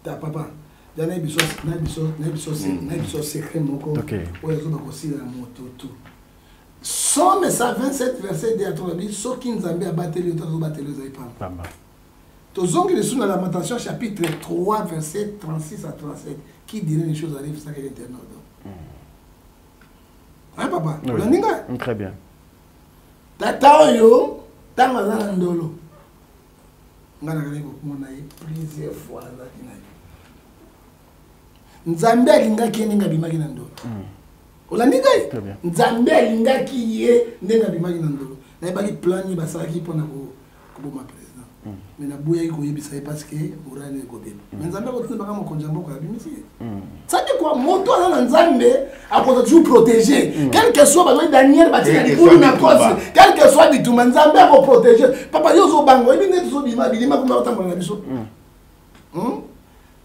Ta papa, na biso secret moko. OK. Oyo zo ba kosila na moto tout. Somme 127 verset 2 à 3 dit ceux qui nzambe abateli to bateli za pamba. Tozongi les sous dans la Lamentation chapitre 3 verset 36 à 37 qui dirait les choses arrivent ça que l'internaute. Hein papa? Oui. Très bien. Tata oyo tanga na ndolo. Ngana kale ko mona plusieurs fois là kinayo. Nzambe alingaki ninga bimaki na ndolo. Olandinga? Très bien. Nzambe alingaki ye ndenga bimaki na ndolo. Na ebaki plan ni basalaki pona ko boma président. Mais na boya ko yebisa parce que urane ko beba. Mais nzambe ko tsimba kama konjambo ko abimisi. Ça dit quoi? Moto na nzambe a toujours protéger. Quel que soit ba Daniel batika likulu na cause, quel que soit bituma nzambe a protéger. Papa yo zo bango ebi net zo bima bilima ko ba tambo na biso.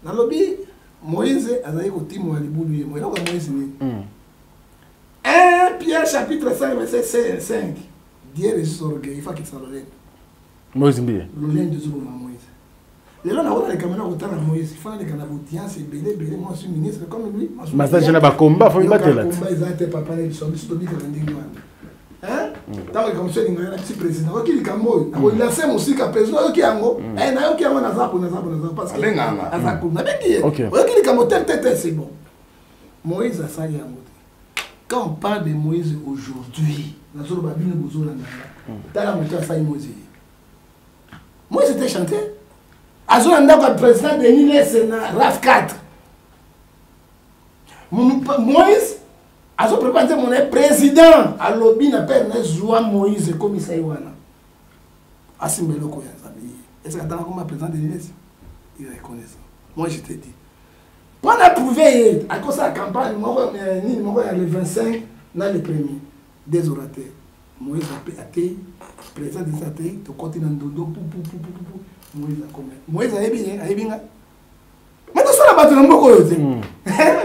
Na lobi Moïse a dit que Timo a dit que Moïse est 1 Pierre chapitre 5 verset 5. Dieu est orgueil, il faut qu'il s'en relève. Moïse Mbie. L'olène de Moïse. Les gens ont les caméras au temps de Moïse. Il faut aller dans l'audience et belé, moi je suis ministre comme lui. Mais ça, je n'ai pas combat, il faut y battre là. Ils ont été papa, ils sont tous hein? Tant que comme ça, il y a un petit président. Ok, il y a un mot. Il a fait aussi qu'un président. Ok, il y a un mot. Il y a un qui a un azap. Parce que. Azap. Ok, il y a un tel, c'est bon. Moïse a ça, il y a un mot. Quand on parle de Moïse aujourd'hui, Moïse était chanté. Azolanda comme président de l'île Sénat, RAF 4. Moïse, Azo préparé mon président. À l'objet n'appelle Zoua Moïse comme ça. Asimbelo Koyanzabi. Est-ce que tu as comme président de l'île? Il reconnaît ça. Moi, je te dis. Pour approuver, à cause de la campagne, il y a le 25, dans le premier, des orateurs. Moïse a été président des athées, tu continues dans le dodo, Moïse a commis. Moïse a été bien. Mais tu sais, la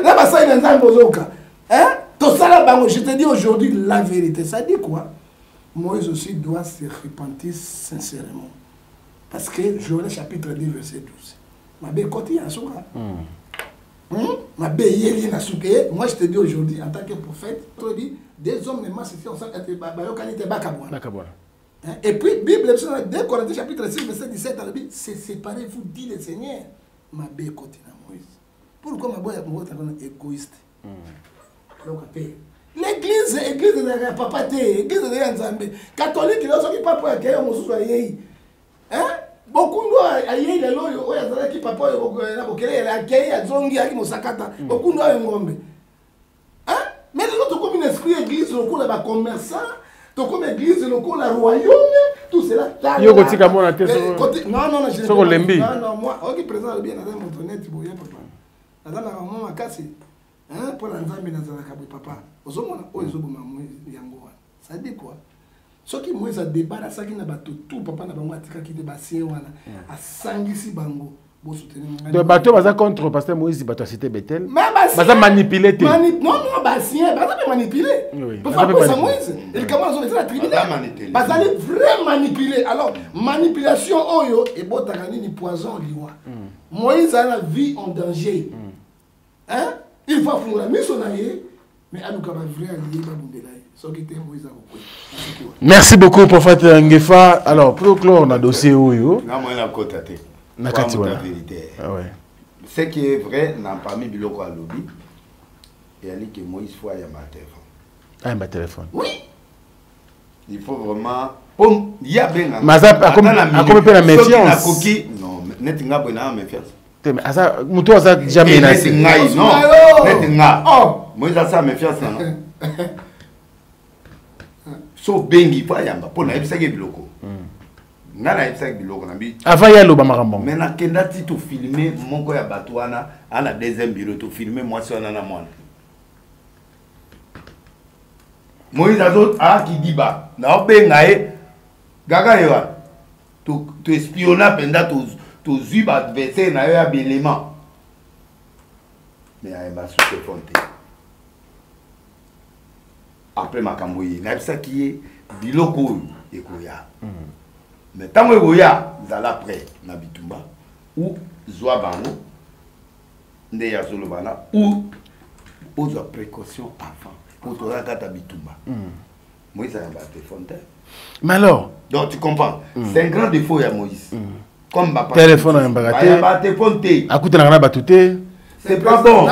là, ça, il y a un bozoka. Je te dis aujourd'hui la vérité. Ça dit quoi? Moïse aussi doit se repentir sincèrement. Parce que Joël chapitre 2, verset 12. Ma belle côté en souka. Ma belle moi je te dis aujourd'hui en tant que prophète, tu dis des hommes ne massifient ensemble et puis Bible 2 Corinthiens chapitre 6 verset 17 c'est séparez-vous dit le Seigneur. Ma belle côté na Moïse. Pourquoi ma boy est égoïste? L'église de papa te, l'église de Nzambe, catholique il a qui papa accueillir mon soyez. Hein? Beaucoup de aïe les loyaux, il qui papa il a accueilli à Zongi à Mosakata. Beaucoup de ngombe. Hein? Mais l'autre comme une esprit église local là commerçant, to comme église local la royaume, tout cela. Yo kotika mona te non, je soko lembi. Non, moi, OK présent bien dans mon internet boya papa. Dans la maman makasi. Hein pour l'ensemble dans la kabou papa. Ozomona ozoboma yango. Ça dit quoi? Ce qui Moïse a débarrassé qui n'a pas tout papa n'a pas moi tika qui débarrassé wana a sangisi bango bo soutenir de bateau baza contre pasteur Moïse bateau cité Bethel baza manipuler te non basien baza manipuler pour Moïse il commence à la tribu baza les vrai manipuler alors manipulation oyo et botaka ni poison liwa Moïse a la vie en danger hein il faut faire la mission mais à nous quand même vrai allié ba bombela. Merci beaucoup, prophète Ngefa. Alors, pour clore, on a dossier où ce qui est vrai, n'a pas mis Biloko à lobby. Et elle dit que Moïse faut y avoir un téléphone. Ah, un téléphone. Oui. Il faut vraiment. Il y a bien. Mais ça a combien de méfiance? Non, net n'a pas de méfiance. Mais ça, muto ça jamais menacé. Non, net n'a. Moïse a ça méfiance non. So bengi pa yamba pona ebisaki biloko ngana ebisaki biloko na bi avant ya loba makambo mais na kenda ti to filmer moko ya batwana ala deuxième bureau to filmer moi so na mwana Moïse azot a ki diba na obenga e gaga yewa to espiona penda to zuba adversaire na yo ya belema mais ayeba sous te fonte. Après ma camouille, n'a pas qui est biloko et koya. Mais tant que koya, zala près na bitumba ou zoa bango, ndeya zolo bana ou aux précautions avant. Pour toi gata bitumba. Moïse a un téléphone. Mais alors, donc tu comprends, c'est un grand défaut ya Moïse. Comme ba téléphone en bagaté. Ba téléphone té. Akuta na batouté. C'est pas bon.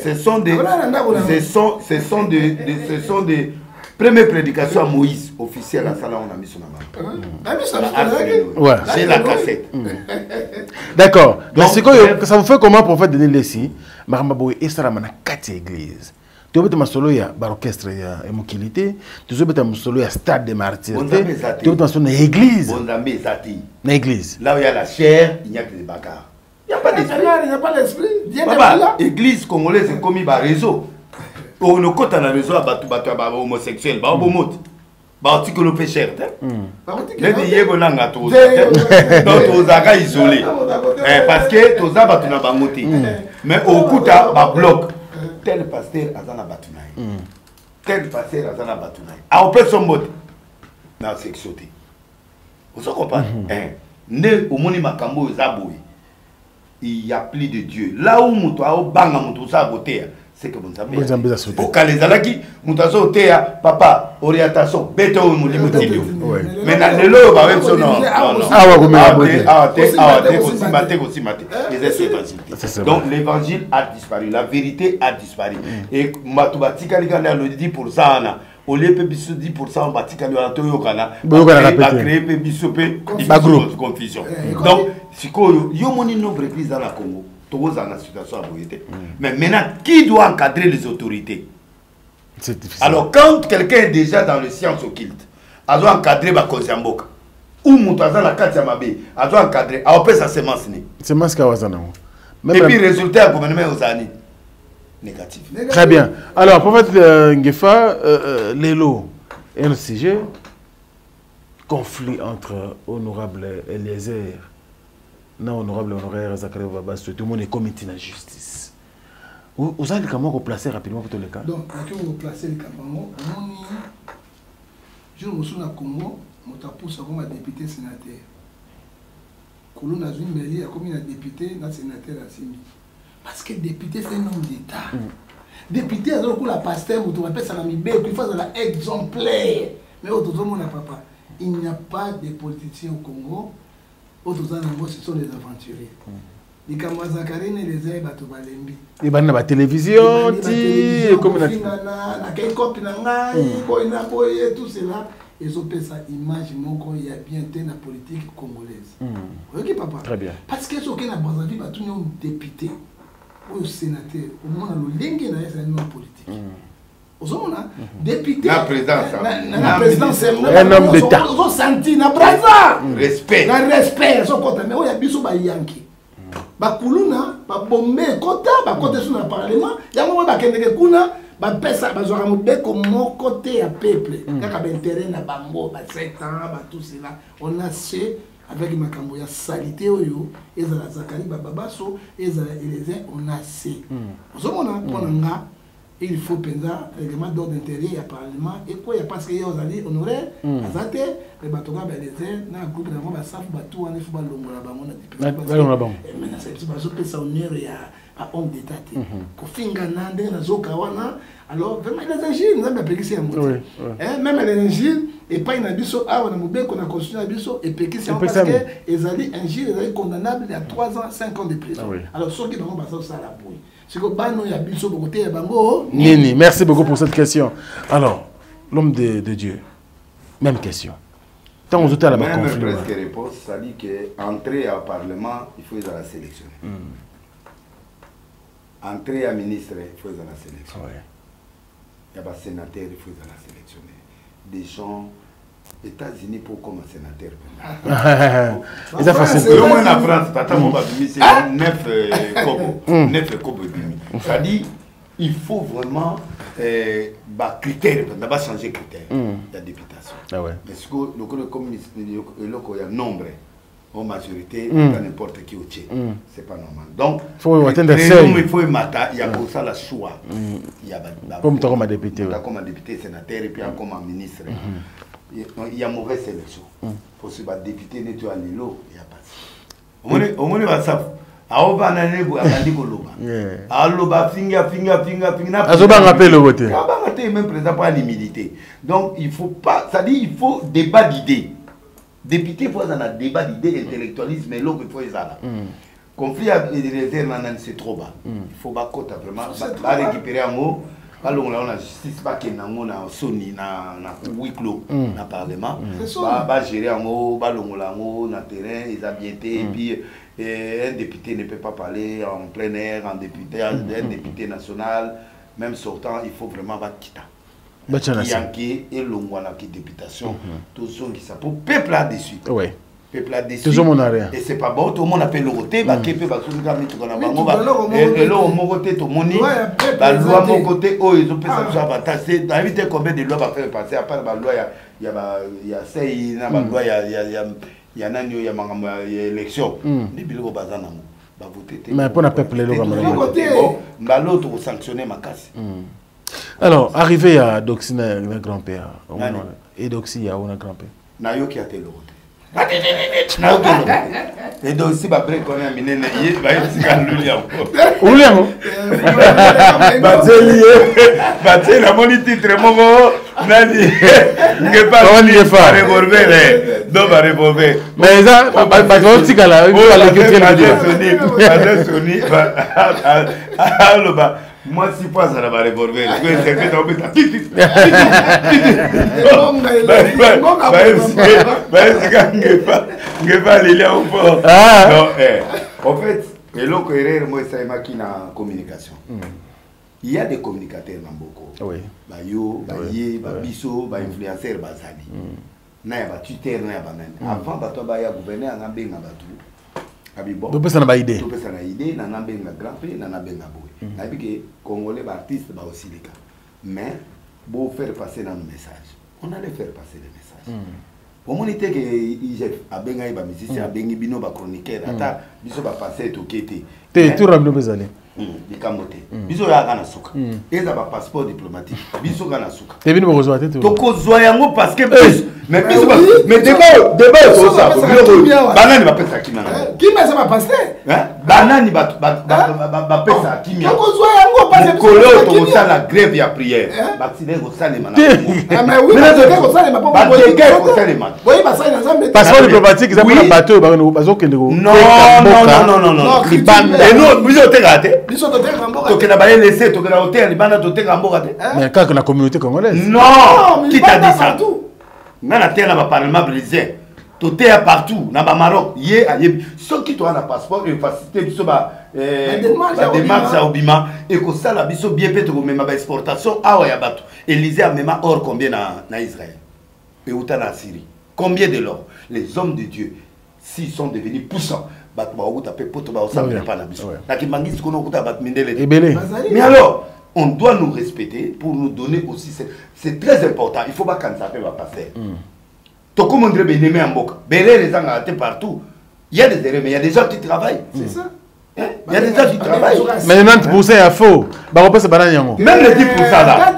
Ce sont des premières prédications à Moïse officielles à Salah on a mis sur la main. J'ai la cassette. D'accord. Donc ça vous fait comment prophète Denis Lessi, Maramabo et Saramana 4 églises. Tu veux mettre solo ya orchestre ya mokilité, tu veux mettre solo ya stade de martyrs. Tu veux mettre solo na église. Na église. Là où il y a la chair, il n'y a que des bagarres. Il n'y a pas d'esprit. L'église congolaise est comme un réseau. On ne compte dans le réseau à homosexuel. Baotiko le cher. Les billets bonanga tous. Donc aux aga isolés. Parce que tous a battu na bangote. Mais au kuta ba bloc. Tel pasteur azana batunaï. Tel pasteur azana batunaï. A on peut son mot. Na sexualité. Vous comprenez? Ne au moni makambo zaboui. Il y a plus de Dieu. Là où muto a banga muto sa botea. C'est que vous savez. Au cas les alaki, mutazo tea, papa, orientation, béto ou moulimotilio. Mais dans le lot, bah même son nom. Donc l'évangile a disparu, la vérité a disparu. Et Matoubatika Ligana le 10%, au lieu de 10%, Batika Ligana, va créer confusion. Donc, si vous avez un nombre de prises dans la Congo, la situation a été. Mais maintenant, qui doit encadrer les autorités? C'est difficile. Alors, quand quelqu'un est déjà dans le science occulte, il doit encadrer ma Koziamboka. Ou Moutaza la Katiamabe, il doit encadrer. Il peut ça semence. Semence Kawazana. Et puis, résultat, le gouvernement aux années. Négatif. Très bien. Alors, prophète Ngefa, Lélo, NCG, conflit entre honorable Eliezer. Non, honorable honoraire Zachary Babas, tout le monde est comité de la justice. Vous avez comment replacer rapidement pour tous les cas? Donc, quand vous replacez le Cameroun, je me souviens au Congo, je me pousse comme député sénateur. Quand on a une mairie, comme un député, un sénateur a signé. Parce que député, c'est un homme d'État. Député, alors que la pasteur, vous appelez ça la mibé, qu'il faut la exemplaire. Mais autour de papa, il n'y a pas de politiciens au Congo. Ce sont les aventuriers. Les Kamazakari ne les aiment pas tout balembi. Ils vont à la télévision, comme tout cela. Ils ont fait ça image, il y a bien la politique congolaise. Ok, papa? Très bien. Parce que ce qui est dans Brazzaville, il y a un député ou un sénateur, au moins le lingue c'est un homme politique. Député, la présidence, un homme d'État. Ils ont senti na braza. Respect. Na respect. Mais il y a biso ba yanki. Ba kuluna, ba bombe kota, ba côté sur le parlement. Il y a un ba kendeke kuna, ba pesa ba zora mudé comme mon côté à peuple. Il y a un intérêt na bango, ba 7 ans, ba tout cela. On a fait avec makambo ya salité oyo, ezala Zakari bababaso, ezala Eliezer, on a fait. Il faut penser le règlement d'ordre intérieur, il y a parlement, et quoi, il y a parce qu'il y a des honorés, Azate, les bateaux, les airs, dans le groupe, il y a des gens qui ont des gens qui à homme d'État. Alors, vraiment, les ingiles, nous avons péqué un mot. Même les ingiles, et pas une abysso, on a mobile qu'on a construit un abysso, et péqué c'est parce que les ingiles sont condamnables à 3 ans, 5 ans de prison. Alors, ceux qui n'ont pas ça, la bouille. Nini, merci beaucoup pour cette question. Alors, l'homme de Dieu, même question. Tant vous êtes à la même conflit. Presque réponse, ça dit qu'entrer au Parlement, il faut la sélectionner. Entrer à ministre, il faut la sélectionner. Il y a des sénateurs, il faut la sélectionner. Des gens, États-Unis pour comme sénateur. Et ça fait au moins en France, c'est 9 kobo. Ça dit, il faut vraiment critères, d'abord changer critères de députation. Mais ce que le communiste, il y a nombre, en majorité, n'importe qui au Tchè. C'est pas normal. Donc, il faut il y a pour ça le choix. Il y a comme député, sénateur et puis comme ministre. Il y a mauvaise sélection. Pour ce député, il y a Lilo, il n'y a pas ça. Au moins, il va savoir. Aoba na nebo akandi koloba. Aloba finga. Azoba rappelle le vote. Même président pas l'humilité. Donc il faut pas, ça dit il faut débat d'idées. Député faut un débat d'idées, intellectualisme et l'autre il faut ça là. Conflit avec les réserves c'est trop bas. Il faut pas côté vraiment pas récupérer un mot. Alors on a justice pas qu'il na soni na huis clos na parlement. Ba gérer un mot, ba longola mot na terrain, ils a bien été et puis un député ne peut pas parler en plein air, un député national, même sortant, il faut vraiment battre Yankee et l'ongwana qui députation, tous ceux qui sont pour peuple là-dessus. Oui. peuple a déçu. Toujours mon arrière. Et c'est pas bon, tout le monde appelle le côté, bah qui peut bah tout le monde met dans la bango bah et là au mon côté tout le monde bah loi mon côté oh ils ont fait ça avantage c'est d'inviter combien de lois va faire passer à part bah loi il y a sei na bah loi il y a nani il y a mangambo élection ni biloko bazana mo bah voter mais pour na peuple le comme bah l'autre sanctionner ma casse. Alors arrivé à Doxina grand-père et Doxi à on a grand-père na yo qui a télé et donc si ba break on a miné na yé ba yé ka lulia ou lulia ba la moni titre mongo nani nge pas revolver do ba revolver mais ça ba tika la allo ba moi si pas ça va revolver c'est que dans beta en fait et l'autre erreur moi c'est ma qui na communication il y a des communicateurs dans beaucoup ba yo ba yé ba biso ba influenceur ba zali na ya ba tuteur na ya ba nani avant ba to ba ya gouverneur na benga ba tout abibo to pesa na ba idée to pesa na idée na na benga grand prix na na benga boy na biki congolais ba artiste ba aussi les cas mais beau faire passer dans le message on allait faire passer le message au moins était que IGF a benga ba musicien a bengi bino ba chroniqueur ata biso ba passer to kete te tout ramno bezale bikamote biso ya kana suka eza ba passeport diplomatique biso kana suka te bino bokozwa te to kozwa yango parce que mais biso mais débat so ça banani ba pesa kimana kimana ça va passer banani ba pesa kimana kozwa yango parce que kolo to ça la grève ya prière vacciner ko salema na mais oui ko salema pas ko salema oui ba ça na zambe passeport diplomatique ça pour la bateau bazokende ko non libanda et non biso te gâté biso to te ngamboka to kena ba laisser to kena hôtel libanda to te ngamboka te mais quand la communauté congolaise non qui t'a dit ça nana te na ba parlement brésilien to te partout na ba Maroc yé ceux qui ont un passeport et facilité biso ba démarche à obima et ko sala biso bien peut ko même ba exportation awa ya bato Élysée a même or combien na Israël et où na Syrie combien de l'or les hommes de Dieu s'ils sont devenus puissants mais alors on doit nous respecter pour nous donner aussi c'est très important il faut pas quand ça va passer tout comme on dirait bien en boca les gens partout il y a des erreurs mais il y a des gens qui travaillent c'est ça il y a des gens qui travaillent mais 90% est faux même les 10% là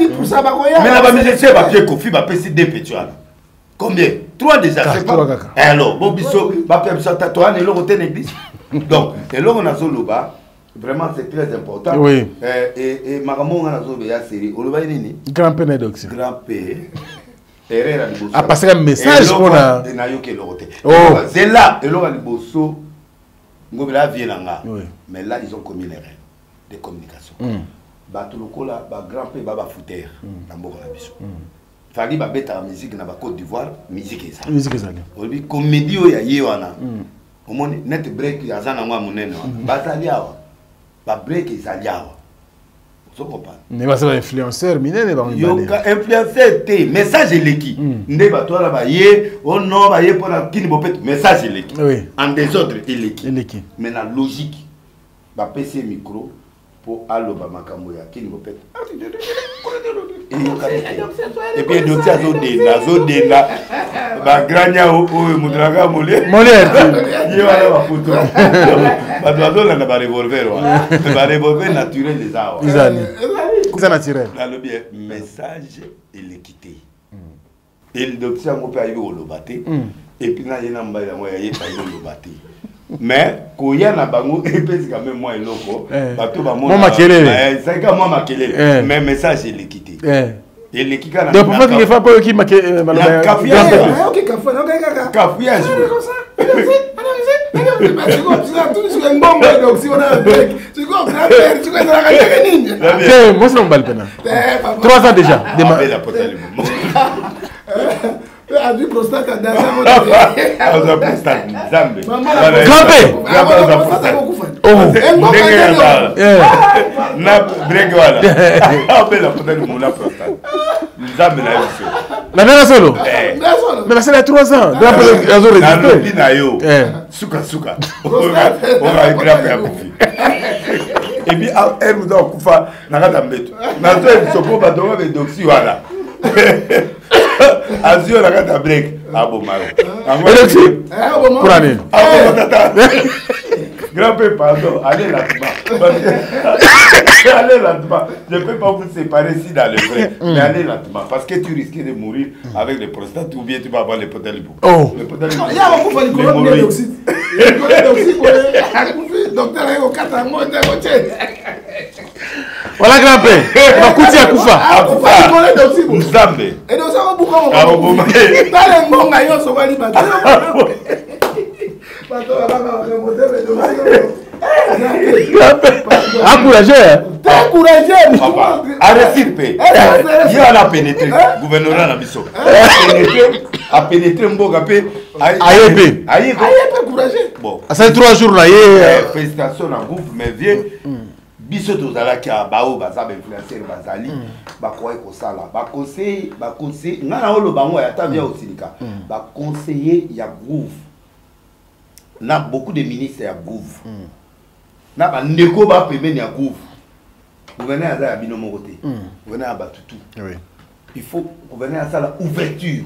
mais la musicien va pied Kofi va passer des petits combien 3 déjà c'est pas alors bobiso ba pemsa tatouane le côté l'église donc et là on a zoloba vraiment c'est très important oui et makamon na zobe ya série oloba nini grand père dox grand père erreur liboso a passer un message pour na yo ke le côté oh c'est là et là liboso ngobela vienanga mais là ils ont commis l'erreur de communication ba tout le cola ba grand père ba fouter na mboko na biso fali ba beta musique na ba Côte d'Ivoire musique ça obi comédie o ya yewana omoni net break ya zana ngwa munene ba taliawa ba break izaliawa so comprendre ne ba ça influenceur minene ba yo ka influencer te message eleki nde ba tola ba ye o no ba ye pona kini bopet message eleki en désordre eleki mais la logique ba PC micro pour aloba makambo ya kini bopet et puis donc ça zone là ba grania o mudraga molé il va la photo ba dodo na ba revolver naturel des arts c'est naturel dans le bien message et l'équité et donc ça on peut arriver au lobaté et puis na yena mbaya moya ye pa yo lobaté mais koya na bango epesi quand même moi eloko bato ba mona c'est comme moi makelele mais message et l'équité et l'équité na donc pourquoi il faut pas qui makelele cafouillage moi c'est un bal pena 3 ans déjà a du prostate à danser na break wala apela peut-être mon la prostate nzambe na biso La dernière solo. Mais c'est les 3 ans. Grand père a résisté. Souka. On va écrire à Koufi. Et puis, elle nous a coupé. N'a Azio la gata break. Ah bon, Maro. Pour l'année. Grand-père, pardon, allez là-bas. Allez là-bas. Je ne peux pas vous séparer ici dans le vrai. Mais allez là-bas. Parce que tu risques de mourir avec le prostate ou bien tu vas avoir le potel. Oh. Le potel. Il y a un coup de dioxyde. Il y a un coup de dioxyde. Docteur, il y a un 4 mois de voilà grand-père. Makuti à Koufa. Nzambe. Et donc ça va beaucoup. Dans les mondes, il y a un sauvage. Encouragé. Arrêtez. Il y a la pénétré. Gouvernement na biso. A pénétré Mbogapé. Aïe, couragé. Bon. Ça fait 3 jours là. Félicitations à groupe, mais vieux. Biso tozala ki bao baza ba influencer bazali ba koy ko sala ba conseil ngana olo bango ya ta via osilika ba conseiller ya groove na beaucoup de ministres ya groove na ba ndeko ba pemeni ya groove gouverneur aza ya bino moko te gouverneur ya batutu oui il faut gouverneur à la ouverture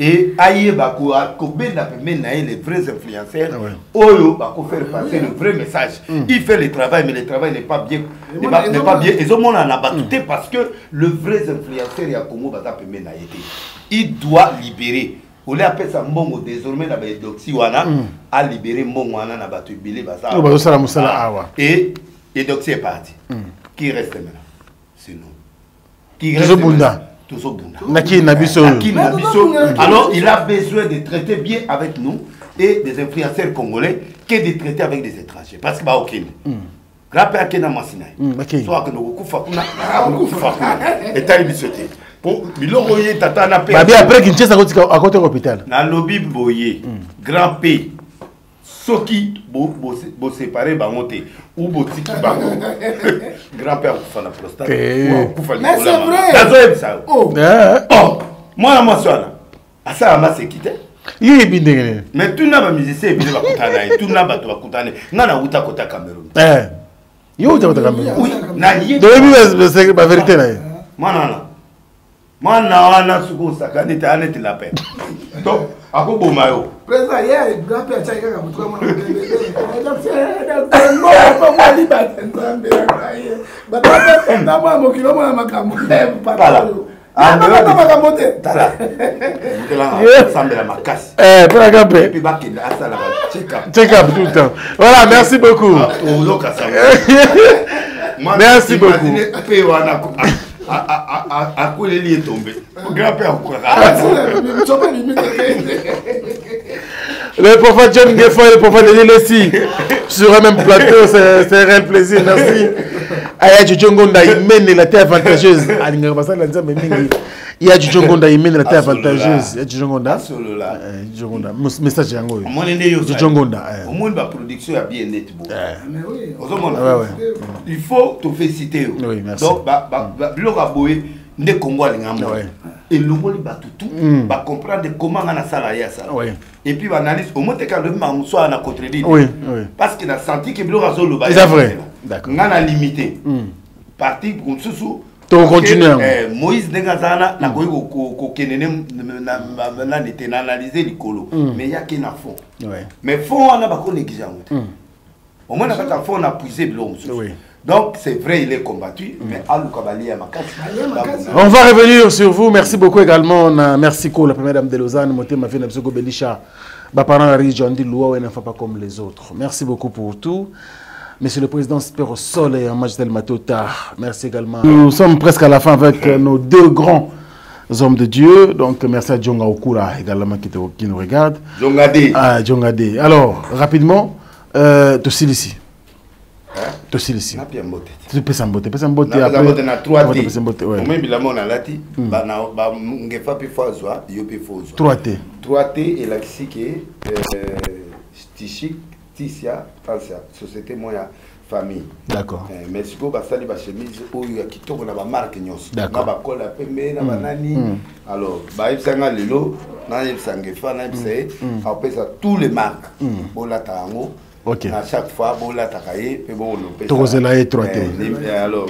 et aïe bako kobenda pemeni na les vrais influenceurs oyo bako faire passer le vrai message il fait le travail mais le travail n'est pas bien n'est pas bien et au monde en a battu parce que le vrai influenceur ya Congo baza pemeni na été il doit libérer on appelle ça mbongo désormais na ba doxy wana a libérer mbongo wana na batu bilé baza et doxy est parti qui reste maintenant c'est nous qui reste alors il a besoin de traiter bien avec nous et des influenceurs congolais que de traiter avec des étrangers parce que bah ok grand-père Kena Masina soit que nous kufa kuna et tali bisoté pour biloko yé tata na pe babi après Kinshasa à côté de l'hôpital na lobby boyé grand-père soki bo séparer bangote ou bo tiki bango grand-père kufa na prostate ou kufa mais c'est vrai dazo ça oh moi moi ça asa ama sekite il est bien mais tout n'a pas musicien bien ba kutana tout n'a pas to kutana ngana uta kota Cameroun yo uta kota Cameroun oui na yé de c'est la vérité là mana wana suko sakani ta anete la paix donc ako bomayo président hier grand-père tchaka ka mutuka mwana voilà, merci beaucoup. Merci beaucoup. est tombé. Le prophète John Ngefo et le prophète Lilesi sur un même plateau, c'est un réel plaisir, merci. Aya Djongonda, il mène la terre avantageuse. Il y a du Djongonda, il mène la terre avantageuse. Il y a du Djongonda. Djongonda, message yango. Djongonda. Au moins la production a bien net. Il faut te féliciter. Oui, merci. Donc, ne Congo et le monde va tout va comprendre comment on a salarié ça et puis va analyse au moins quand le même soit na contredit parce qu'il a senti que le réseau le bas c'est vrai d'accord on a limité parti pour sous to continuer Moïse Ndengazana na ko kenene na analyser likolo mais il y a qu'un fond mais fond on a pas négliger au moins on a fond on a puisé l'homme donc c'est vrai, il est combattu, mais on va revenir sur vous. Merci beaucoup également. Merci la première dame de Lausanne, Motema Fenabsoko Belisha, parent de la région de Loua, et ne fait pas comme les autres. Merci beaucoup pour tout. Monsieur le Président Spero Sol et Magistel Matota, merci également. Nous sommes presque à la fin avec nos deux grands hommes de Dieu. Donc merci à Djonga Okura également qui nous regarde. Djongade. Ah, Djongade. Alors, rapidement, Tossilici. Tossilici. Tu peux s'embotter. Tu peux s'embotter après. Tu peux s'embotter. Au moins, il a mon alati. Ngefa pi foazwa, yopi foazwa. 3T. 3T et la qui est Tichik, Tissia, Société moya famille. D'accord. Mais si vous avez des chemises, il y a qui tournent la marque. D'accord. Na bakola pembe na banani. Alors, bah il s'engage lelo, na il s'engefa, na il s'est. Après ça tous les marques. Bola tango. Ok. À chaque fois bola takaye, pe bon on peut. Tozela étroité. Alors,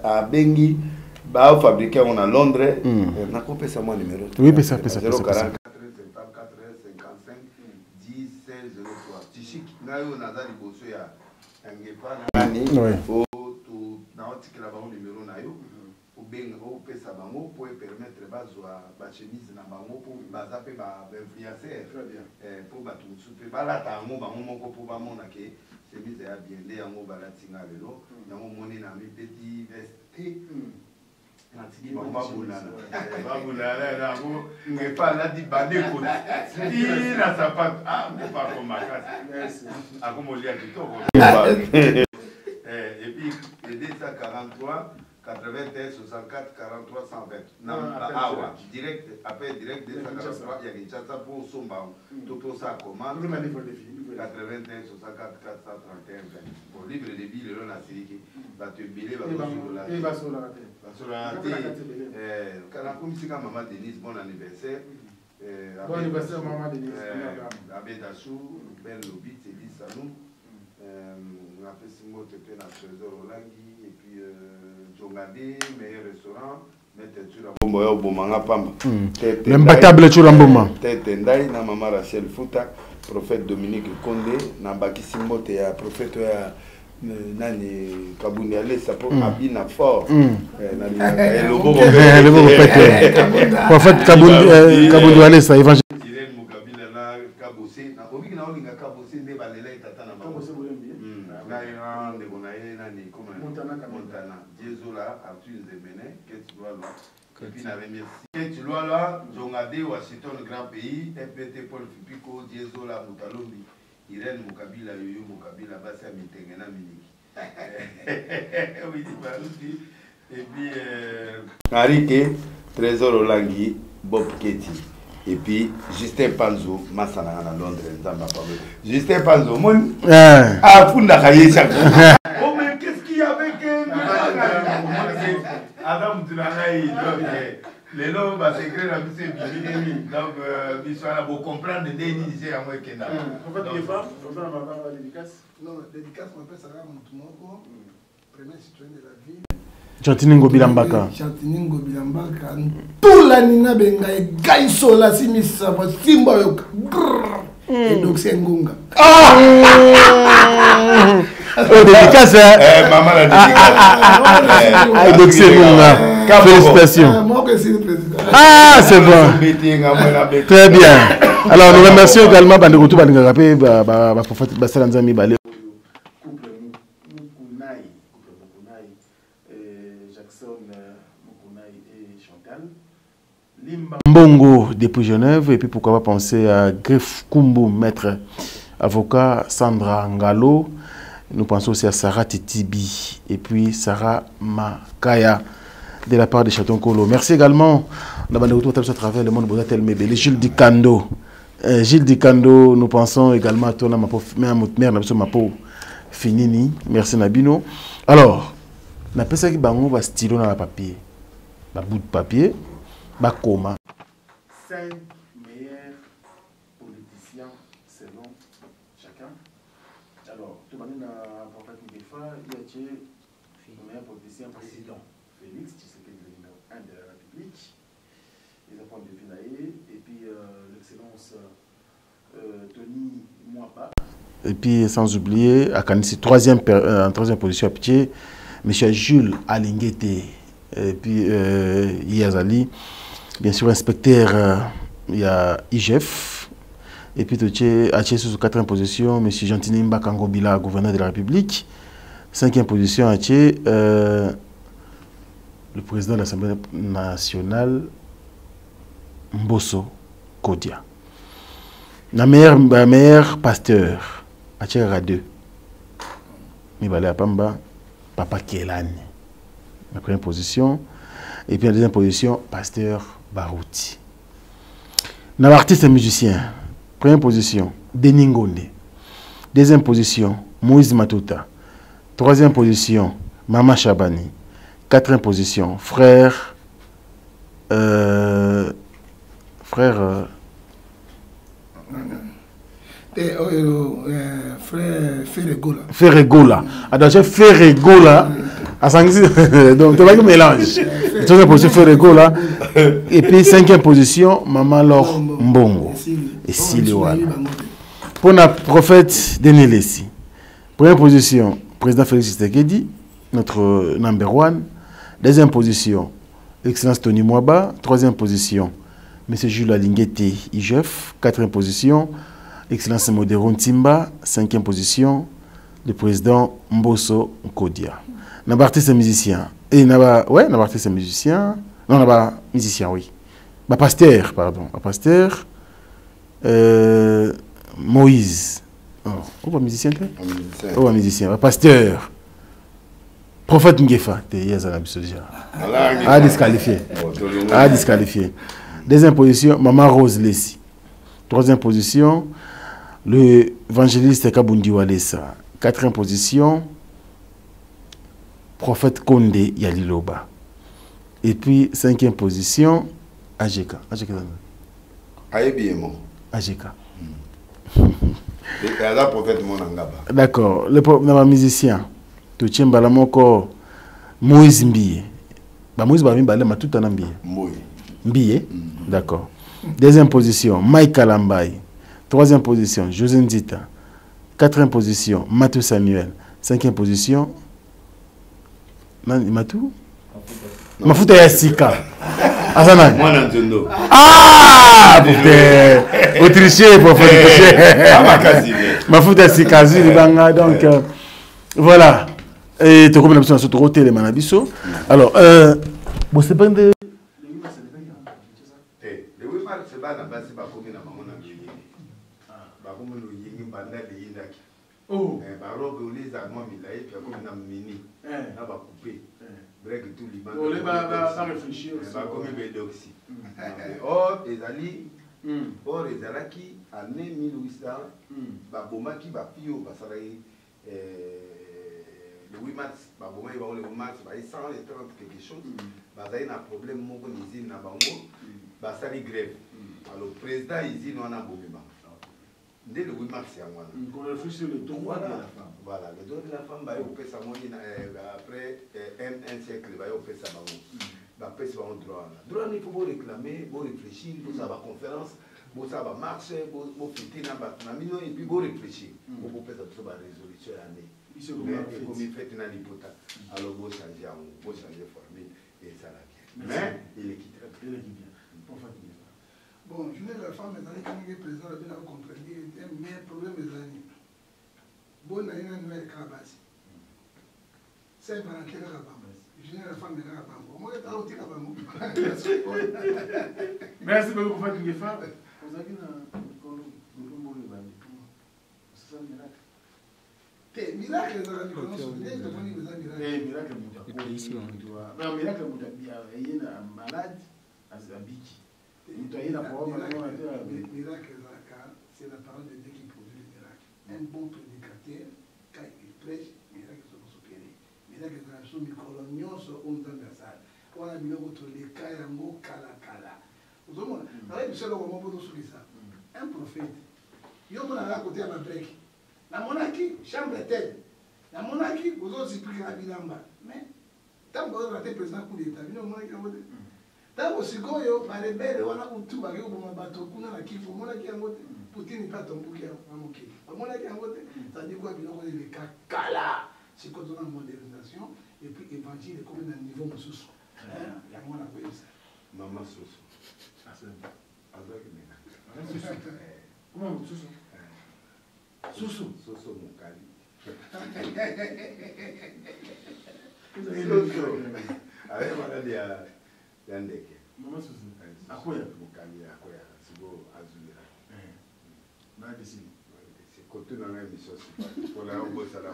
à Bengi, bah fabriqué on a Londres. Na coupé ça mon numéro. Oui, pesa. 044 55 10 16 03. Tichik na yo na za liboso ya ngepa na nani o to na otikela ba numéro na yo o benga o pesa bango pour permettre bazwa ba chemise na bango pour baza pe ba influencer pour ba tout soupe balata ngo bango moko pour ba mona ke chemise ya bien de yango balatinga lelo yango moni na mi petit veste babulala nango ngepa nadi bandeko tina sapato mopako makasi akomolia kitoko et puis ede 143 81 64 43 120 awa direct après direct 243 ya Kinshasa pour somba to pour sa commande 81 64 431 20 bon livre de billes là na siriki ba te bilé ba sola kana kumisika maman Denise bon anniversaire bon anniversaire maman Denise Abedachou belle lobby c'est dit ça nous on a fait Simon Tete na Trésor Olangi et puis Jongade meilleur restaurant mettre sur la bombe au bomanga pamba même pas table sur la bombe tête ndai na maman Rachel Futa prophète Dominique Condé na bakisi mbote ya prophète ya nani Kabundi Alessa pour abina fort nani le beau prophète Kabundi Alessa évangile Irene Mukabila na Kabose na obiki na olinga Kabose nde balela tata na Kabose bolembi na ina ndeko na ye nani comme Montana Diezola Arthur Zemene que tu dois là et puis na remercie que tu dois là Jongade Washington grand pays FPT Paul Fipiko Diezola Mutalombi Irene Mukabila Yoyo Mukabila basi amitenge na miniki oui dit et puis Arike Trésor Olangi Bob Keti et puis Justin Panzo Masana à Londres dans ma famille Justin Panzo mon funda kaye chaque oh mais qu'est-ce qu'il y a avec Adam Tunangai les lots va s'écrire la mission Bibini donc l'histoire pour comprendre des initiés à moi qui n'a en fait les femmes on va avoir la dédicace non dédicace on appelle ça là Mutumoko premier citoyen de la ville Chantiningo Bilambaka. Chantiningo Bilambaka. Tout la nina benga e gaiso la simisa va simba yoka. Et donc c'est ngunga. Oh dédicace maman la dédicace. Et donc c'est ngunga. Félicitations. Moi que c'est le président. Ah c'est bon. Très bien. Alors nous remercions également Bandeko tout Balinga Rapé ba prophète Basalanzami Balé. Mbongo depuis Genève et puis pourquoi pas penser à Griff Kumbu, maître avocat Sandra Ngalo. Nous pensons aussi à Sarah Titibi et puis Sarah Makaya de la part de Chaton Kolo. Merci également à travers le monde Bodatel Mébélé, Gilles Dikando. Gilles Dikando, nous pensons également à toi, mère Mapo Finini. Merci Nabino. Alors, on appelle ça qui bango un stylo dans le papier. Un bout de papier. Bakoma. 5 meilleurs politiciens selon chacun. Alors, tout le monde a prophète Ngefa, il y a le meilleur politicien président, Félix Tshisekedi, le numéro 1 de la République. Les apports de Finaé, et puis l'excellence Tony Mwapa. Et puis, sans oublier, à Kanisi, en troisième position à Pitié, M. Jules Alingete. Et puis, Yazali. Bien sûr, inspecteur, il y a IGF. Et puis, sur 4e position, M. Jantini Mbakangobila, gouverneur de la République. 5e position, le président de l'Assemblée nationale, Mbosso Kodia. La meilleure pasteur, Achera 2. Mibale Apamba, Papa Kelani. La première position. Et puis, la deuxième position, pasteur Barouti. Dans l'artiste et musicien, première position, Denis Ngonde. Deuxième position, Moïse Matuta. 3e position, Mama Chabani. 4e position, frère Ferregola. Ferregola. Attention, Ferregola. Donc, tu vas que mélange. 3e position, Ferregola. Et puis, 5e position, Maman Laure Mbongo. Et Siliwana. Pour le prophète Denelesi. 1e position, président Félix Tshisekedi, notre number 1. 2e position, Excellence Tony Mwaba. 3e position, M. Jules Alingete IGF. 4e position, Excellence Modero Ntimba. 5e position, le président Mbosso Nkodia. N'a pas artiste musicien. Et n'a pas, ouais, n'a pas artiste musicien. Non, n'a pas musicien, oui. Bah, pasteur, pardon. Bah, pasteur. Moïse. Oh, pas musicien, oh, pas musicien. Bah, pasteur. Prophète Ngefa. Ah, disqualifié. Ah, disqualifié. 2e position, Maman Rose Lessi. 3e position, l'évangéliste Kabundi Walesa. 4e position, prophète Konde Yaliloba. Et puis 5e position, AGK. AGK. D'accord. Le musicien, tu tiens balamoko Moïse Mbie. Moïse Mbie balema tout en Mbie. Mbie. D'accord. 2e position, Mike Kalambay. 3e position, José Nzita. 4e position, Matou Samuel. 5e position, Matou Mafuta Yassika. Asana. Ah, putain. Autrichien, pour faire Mafuta Yassika. Donc, voilà. Et tu as comme l'option de se roter les manabiso. Alors, bon, c'est pas de. Oh, baroque les arguments milaïs puis comme na mini na ba couper break tout liban on va réfléchir comme bédoxy or ezali or ezalaki année 1800 ba bomaki ba pio ba salai le 8 mars ba bomaki ba le 8 mars ba 130 quelque chose ba zai na problème moko nizine na bango ba sali grève alors président izine wana bomima. Dès le 8 mars, on réfléchit sur le droit de la femme. Voilà, le droit de la femme, après un siècle, il va y avoir ça. Droit. Droit, il faut réclamer, il faut réfléchir, il faut savoir conférence, il faut savoir marcher, il faut fêter, et puis il faut réfléchir. Il faut faire ça résolution l'année. Il faut faire une hypothèse. Alors, il faut changer formule et ça va bien. Mais il est quitté. Bon, je n'ai la femme, mais quand il est président, il a compris. Mais le problème est là. Bon, il y a une nouvelle cabase. C'est un peu la je n'ai la femme, mais la femme. Moi, je suis là. Merci beaucoup, Fat Ngefa. Vous avez un c'est ça le miracle. Miracle, miracle, malade, c'est la parole de Dieu qui produit le miracle. Un bon prédicateur, quand il prêche, miracle sont opérés. Miracle sont micro-coloniaux, sont ondambassades. On a mis notre les kayango kala kala. Vous savez, un prophète, il y a un côté à ma break. La monarchie, chambre telle. La monarchie, vous autres expliquez la bilamba. Mais, tant que vous avez raté président coup d'État, vous avez monarchie. Tant que Sigoyo, par les belles, on a un tout bagage pour ma bateau, on a qui faut monarchie à voter. Poutine n'est pas ton bouquet à moquer. Monarchie à voter, ça dit quoi, on a des cas kala. C'est quand on a une modernisation, et puis évangile est comme dans le niveau de sous. Il y a moins à quoi ça. Maman Soso. Comment Soso? Soso. Soso Mokali. Soso. Avec madame Yandeke. Maman Soso. À quoi? Mokali, à quoi? Sigo Azulira. C'est côté dans l'émission. Pour la bosse à la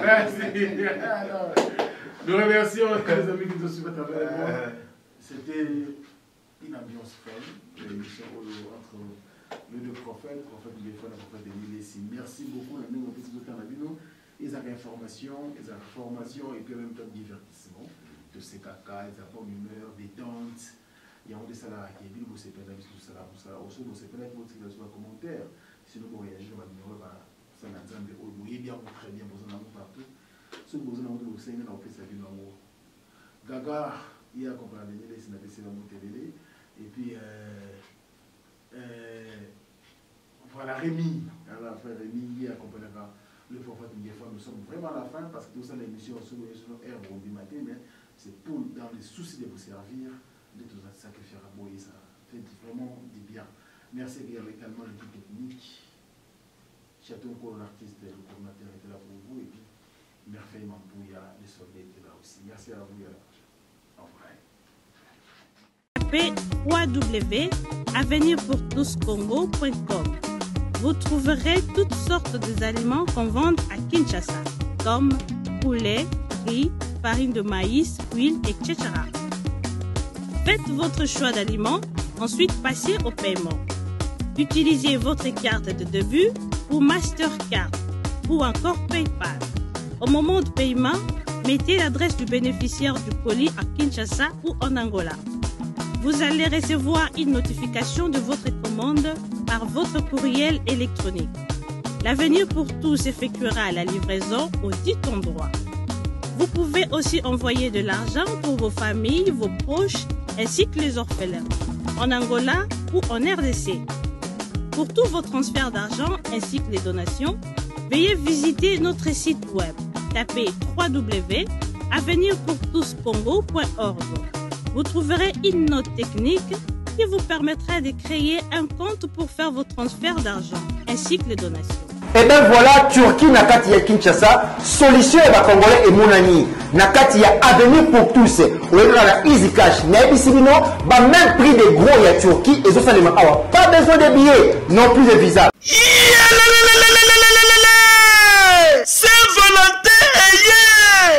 merci. Nous remercions les amis qui nous suivent à travers moi. C'était une ambiance folle. L'émission entre les deux prophètes, prophète Ngefa et prophète Denelesi. Merci beaucoup. ils ont information, ils ont formation et puis en même temps divertissement. De ces caca, ils ont bonne humeur, détente. Il y a des salariés qui disent que c'est pas d'habitude de salariés, aussi c'est pas d'habitude de faire commentaire. Sinon, vous réagissez, vous numéro, ça n'a pas de vous voyez bien, très bien, vous en avez partout. Si vous en avez aussi, vous avez fait ça du nom. Gaga, il y a accompagné les c'est la télé. Et puis, voilà, Rémi, alors frère Rémi, il a accompagné le prophète Miguel. Nous sommes vraiment à la fin parce que tout ça, l'émission sur Air du matin, mais c'est pour, dans les soucis de vous servir, de tout ça, sacrifier à boyer, ça fait vraiment du bien. Merci également l'équipe technique. Château encore l'artiste, le coordinateur était là pour vous, et puis Merveille Mambouya, les soldats étaient là aussi. Merci à vous. Tapez www.avenirpourtouscongo.com. Vous trouverez toutes sortes d'aliments qu'on vend à Kinshasa, comme poulet, riz, farine de maïs, huile, etc. Faites votre choix d'aliments, ensuite passez au paiement. Utilisez votre carte de début ou Mastercard ou encore PayPal. Au moment de paiement, mettez l'adresse du bénéficiaire du colis à Kinshasa ou en Angola. Vous allez recevoir une notification de votre commande par votre courriel électronique. L'avenir pour tous effectuera la livraison au dit endroit. Vous pouvez aussi envoyer de l'argent pour vos familles, vos proches, ainsi que les orphelins, en Angola ou en RDC. Pour tous vos transferts d'argent ainsi que les donations, veuillez visiter notre site web. Tapez www.avenirpourtouscongo.org. Vous trouverez une note technique qui vous permettra de créer un compte pour faire vos transferts d'argent ainsi que les donations. Et bien voilà, Turquie nakati ya Kinshasa, solution ya Congolais et Mounani. Nakati ya avenir pour tous. Ou la Easy Cash. Mais ici, ba même prix des gros ya Turquie et ça les awa. Pas besoin de billets, non plus de visa.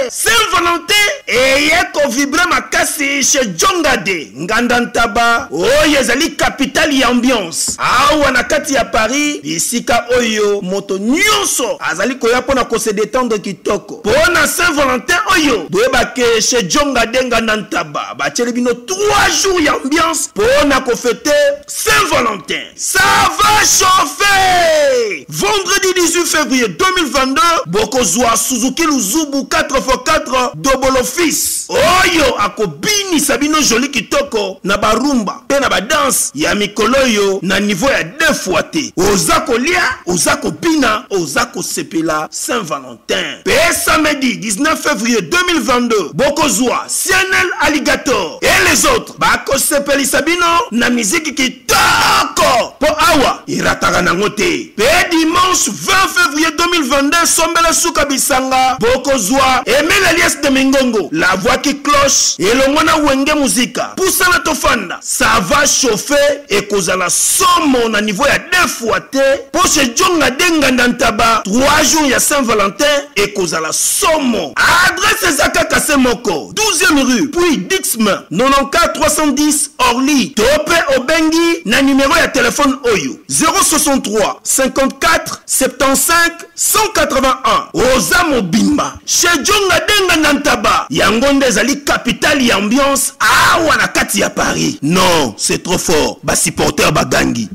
Saint-Valentin eye kovibra makasi chez Jongade Ngandantaba oyo ezali capitale ya ambiance awa na kati ya Paris bisika oyo moto nyonso azali koya pona ko se détendre kitoko pona Saint-Valentin oyo boyebake chez Jongade Ngandantaba batieli bino 3 jours ya ambiance pona ko fêter Saint-Valentin. Ça va chauffer. Vendredi 18 février 2022 bokozwa Suzuki Luzubu 4x4 double office oyo akobini sabino joli kitoko na barumba pe na badance ya mikolo yo na niveau ya 2 fois te ozako lia ozako bina ozako sepela Saint-Valentin. Pe samedi 19 février 2022 bokozwa Cianel Alligator et les autres bako sepeli sabino na musique kitoko po awa irataka nango te. Pe dimanche 20 février 2022 sombela suka bisanga bokozwa Emile Alias de Mingongo, la voix qui cloche et le mona wenge musica. Poussa la tofanda, ça va chauffer et cause la somme à niveau ya 2 fois te. Pour ce Djonga Denga Nantaba, 3 jours ya Saint-Valentin et cause la somme. Adresse Zaka Kasemoko, 12e rue, puis Dixme, 94 310 Orly, Topé Obengi, na numéro ya téléphone Oyo, 063 54 75 181. Oza Mobimba, chez Djonga Denga Nantaba, Yangonde ezali capitale ya ambiance awa na kati ya Paris. Non, c'est trop fort. Ba supporter bagangi.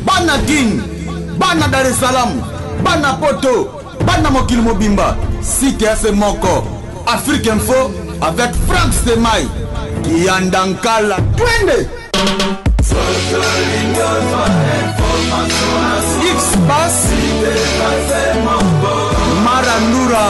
Bana King, Bana Dar es Salaam, Bana Poto, Bana Mokil Mobimba, CTF Moko, Afrique Info avec Franck Semaï, Kiandankala, Twende. X-Bass Marandura